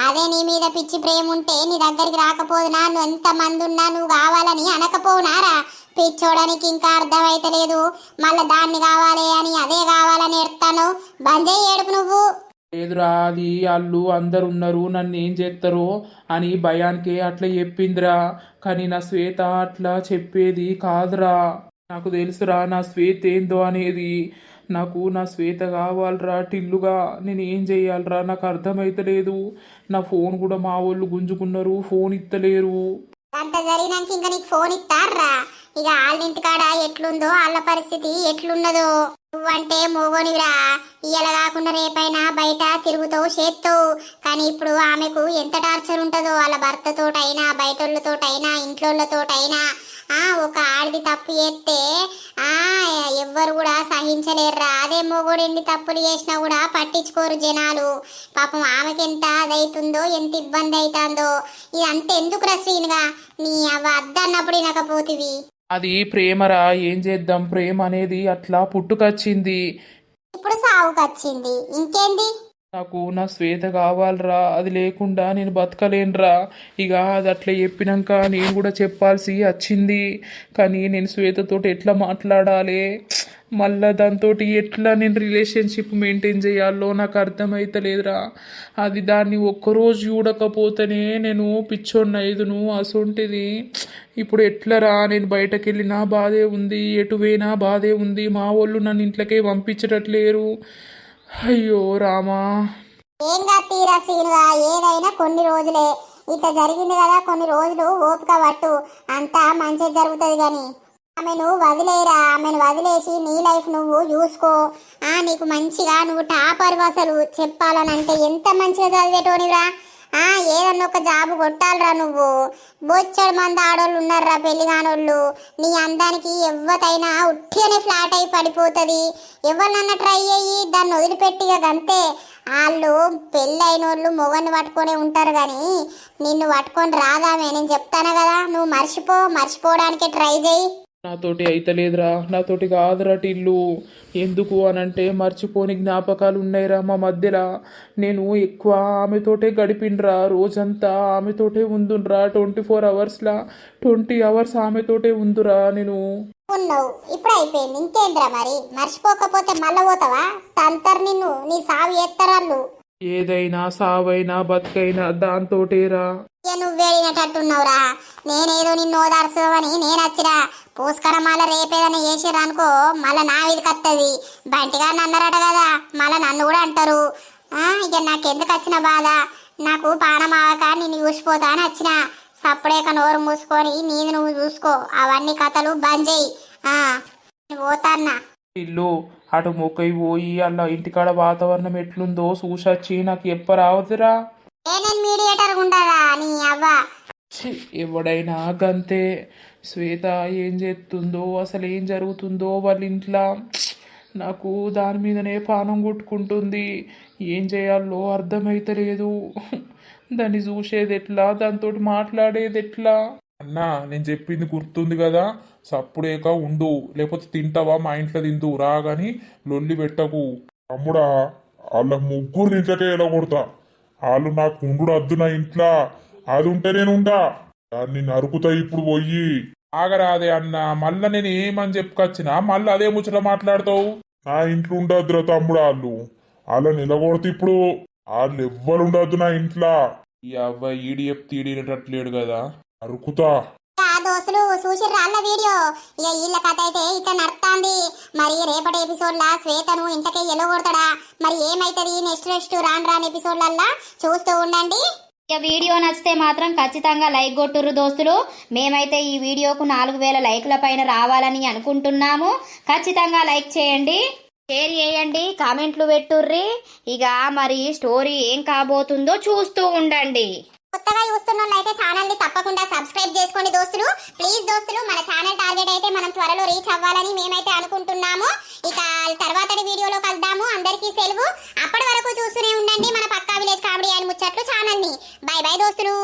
అదే నీ మీద పిచ్చి ప్రేమ ఉంటే నీ దగ్గరికి రాకపోదునా? నువ్వు ఎంత మంది ఉన్నా నువ్వు కావాలని అనకపోవునారా? పిచ్చోడానికి ఇంకా అర్థమైతలేదు. మళ్ళా దాన్ని కావాలి అని అదే కావాలని ఎడతాను. బంద్ చేయి ఏడుపు నువ్వు. లేదురా, అది వాళ్ళు అందరు ఉన్నారు నన్ను ఏం చేస్తారో అని భయానికే అట్లా చెప్పిందిరా. కానీ నా శ్వేత అట్లా చెప్పేది కాదురా. నాకు తెలుసురా నా శ్వేత ఏందో అనేది. నాకు నా శ్వేత కావాలరా టిల్లుగా. నేను ఏం చెయ్యాలరా నాకు అర్థమైతలేదు. నా ఫోన్ కూడా మా వాళ్ళు గుంజుకున్నారు, ఫోన్ ఇత్తలేరు. అంత జరిగినాక ఇంకా నీకు ఫోన్ ఇస్తారా? ఇక వాళ్ళింటికాడ ఎట్లుందో వాళ్ళ పరిస్థితి ఎట్లున్నదో. నువ్వంటే మోగోనివిరా, ఇయ్యాల కాకుండా రేపైనా బయట తిరుగుతావు చేస్తావు. కానీ ఇప్పుడు ఆమెకు ఎంత టార్చర్ ఉంటుందో వాళ్ళ భర్తతోటైనా బయటోళ్ళతోటైనా ఇంట్లోళ్ళతోటైనా. ఒక ఆడిది తప్పు చేస్తే ఎవ్వరు కూడా సహించలేరురా. అదే మొగుడు ఎన్ని తప్పులు చేసినా కూడా పట్టించుకోరు జనాలు. పాపం ఆమెకి ఎంత అదైతుందో ఎంత ఇబ్బంది అవుతుందో. ఇదంతా ఎందుకు రసీనుగా నీ అవ అద్దన్నప్పుడు వినకపోతివి. అది ప్రేమరా, ఏం చేద్దాం, ప్రేమ అనేది అట్లా పుట్టుకొచ్చింది. ఇప్పుడు సావుకొచ్చింది, ఇంకేంది? నాకు నా శ్వేత కావాలరా, అది లేకుండా నేను బతకలేనురా. ఇక అది అట్లా చెప్పినాక నేను కూడా చెప్పాల్సి వచ్చింది. కానీ నేను శ్వేతతోటి ఎట్లా మాట్లాడాలి, మళ్ళా దాంతో ఎట్లా నేను రిలేషన్షిప్ మెయింటైన్ చేయాలో నాకు అర్థమైతలేదురా. అది దాన్ని ఒక్కరోజు చూడకపోతేనే నేను పిచ్చోన్న ఐదును అసొంటిది. ఇప్పుడు ఎట్లరా, నేను బయటకు వెళ్ళినా బాధే ఉంది, ఎటు పోయినా బాధే ఉంది. మా వాళ్ళు నన్ను ఇంట్లోకే పంపించట్లేరు. అయ్యో రామా. ఏంగా తీరా సీనుగా, ఏదైనా కొన్ని రోజులే. ఇట్లా జరిగింది కదా, కొన్ని రోజులు ఓపిక పట్టు, అంతా మంచి జరుగుతుంది. కానీ ఆమెను వదిలేరా, ఆమెను వదిలేసి నీ లైఫ్ నువ్వు చూసుకో. నీకు మంచిగా నువ్వు టాపర్ అసలు చెప్పాలనంటే ఎంత మంచిగా చదివేటోనిరా. ఏదన్నా ఒక జాబు కొట్టాలరా నువ్వు. బొచ్చడు మంది ఆడోళ్ళు ఉన్నారా పెళ్లి కానోళ్ళు. నీ అందానికి ఎవ్వతైనా ఉట్టిగానే ఫ్లాట్ అయి పడిపోతుంది. ఎవరినన్నా ట్రై అయ్యి దాన్ని వదిలిపెట్టిగా అంతే. వాళ్ళు పెళ్ళి అయిన వాళ్ళు మొగన్ని పట్టుకొనే ఉంటారు. కానీ నిన్ను పట్టుకొని రాదామే. నేను చెప్తాను కదా, నువ్వు మర్చిపోవడానికి ట్రై చేయి. నాతోటి అయితలేదురా, నాతోటి కాదురా టిల్లు. ఎందుకు అనంటే మర్చిపోని జ్ఞాపకాలు ఉన్నాయిరా మా మధ్యలో. నేను ఎక్కువ ఆమెతోటే గడిపినరా, రోజంతా ఆమెతోటే ఉందురా. 24 అవర్స్లా 20 అవర్స్ ఆమెతోటే ఉందురా నేను. ఉన్నావు ఇప్పుడు అయిపోయింది, ఇంకేంద్రా మరి. మర్చిపోకపోతే మళ్ళా పోతావా? తంతరు నిన్ను, నీ సాగు ఎత్తరాళ్ళు. ఏదైనా సావైనా బతుకైనా దాంతోటేరా. నువ్వేడినట్టున్నావురా. నేనేదో నిన్ను ఓదార్చుదామని నేను వచ్చిరా. పూస్కరం మళ్ళా రేపేదన్నా చేసిర్రు అనుకో, మళ్ళా నా మీదకి వస్తుంది. బంటిగా అన్నారట కదా, మళ్ళా నన్ను కూడా అంటారు. ఇక నాకెందుకు వచ్చిన బాధ? నాకు పానమావక నిన్ను చూసిపోతా అని వచ్చిన. సప్పుడేక నోరు మూసుకొని నీది నువ్వు చూసుకో. అవన్నీ కథలు బంద్ చేయి. పోతాన్నా ఇల్లు అటు మొక్కై పోయి అలా ఇంటికాడ వాతావరణం ఎట్లుందో చూసొచ్చి నాకు ఎప్పరావదురా. నేను మీడియేటర్ ఉండరా నీ అవ్వ. ఎవడైనా గంతే. శ్వేత ఏం చేస్తుందో, అసలు ఏం జరుగుతుందో వాళ్ళ ఇంట్లో, నాకు దాని మీదనే పానం కొట్టుకుంటుంది. ఏం చేయాలో అర్థమైతలేదు. దాన్ని చూసేది ఎట్లా, దాంతో మాట్లాడేది ఎట్లా. అన్నా, నేను చెప్పింది గుర్తుంది కదా, సప్పుడేక ఉండు, లేకపోతే తింటావా మా ఇంట్లో తిందు రా. గాని లొల్లి పెట్టకు. తమ్ముడా, వాళ్ళ ముగ్గురు ఇంట్లోకే ఎలా కొడతా. వాళ్ళు నాకు ఉండు అద్దు నా ఇంట్లో. అది ఉంటే నేను ఉంటా, దాన్ని నరుకుతా ఇప్పుడు పోయి. ఆగరాదే అన్న, మళ్ళా నేను ఏమని చెప్పుకొచ్చినా మళ్ళీ అదే ముచ్చట మాట్లాడతావు. నా ఇంట్లో ఉండద్దురా తమ్ముడా. వాళ్ళని నిలగొడితే ఇప్పుడు వాళ్ళు ఎవ్వరు ఉండద్దు నా ఇంట్లో. ఈ అబ్బాయి ఈడిఎఫ్ తీడినట్లేడు కదా, నరుకుతా. దోస్తులు చూసిర్రా అల్ల వీడియో. ఇక వీళ్ళ కథ అయితే ఇట్లా నడుస్తుంది. మరి రేపటి ఎపిసోడ్ లా శ్వేతను ఇంతకే ఎలగొడతాడా, మరి ఏమైతుంది నెక్స్ట్ రాను ఎపిసోడ్లల్లా చూస్తూ ఉండండి. ఇక వీడియో నచ్చితే మాత్రం ఖచ్చితంగా లైక్ కొట్టుర్రు దోస్తులు. మేమైతే ఈ వీడియోకు 4000 లైక్ల పైన రావాలని అనుకుంటున్నాము. ఖచ్చితంగా లైక్ చేయండి, షేర్ చేయండి, కామెంట్లు పెట్టుర్రి. ఇక మరి స్టోరీ ఏం కాబోతుందో చూస్తూ ఉండండి. కొత్తగా చూస్తున్న వాళ్ళైతే ఛానల్ ని తప్పకుండా సబ్స్క్రైబ్ చేసుకోండి దోస్తులు. ప్లీజ్ దోస్తులు, మన ఛానల్ టార్గెట్ అయితే మనం త్వరలో రీచ్ అవ్వాలని మేమైతే అనుకుంటున్నాము. ఇక తర్వాతటి వీడియోలో కలుద్దాము. అందరికీ సెలవు. అప్పటి వరకు చూస్తూనే ఉండండి మన పక్కా విలేజ్ కామెడీ అండ్ ముచ్చట్లు ఛానల్ ని. బై బై దోస్తులు.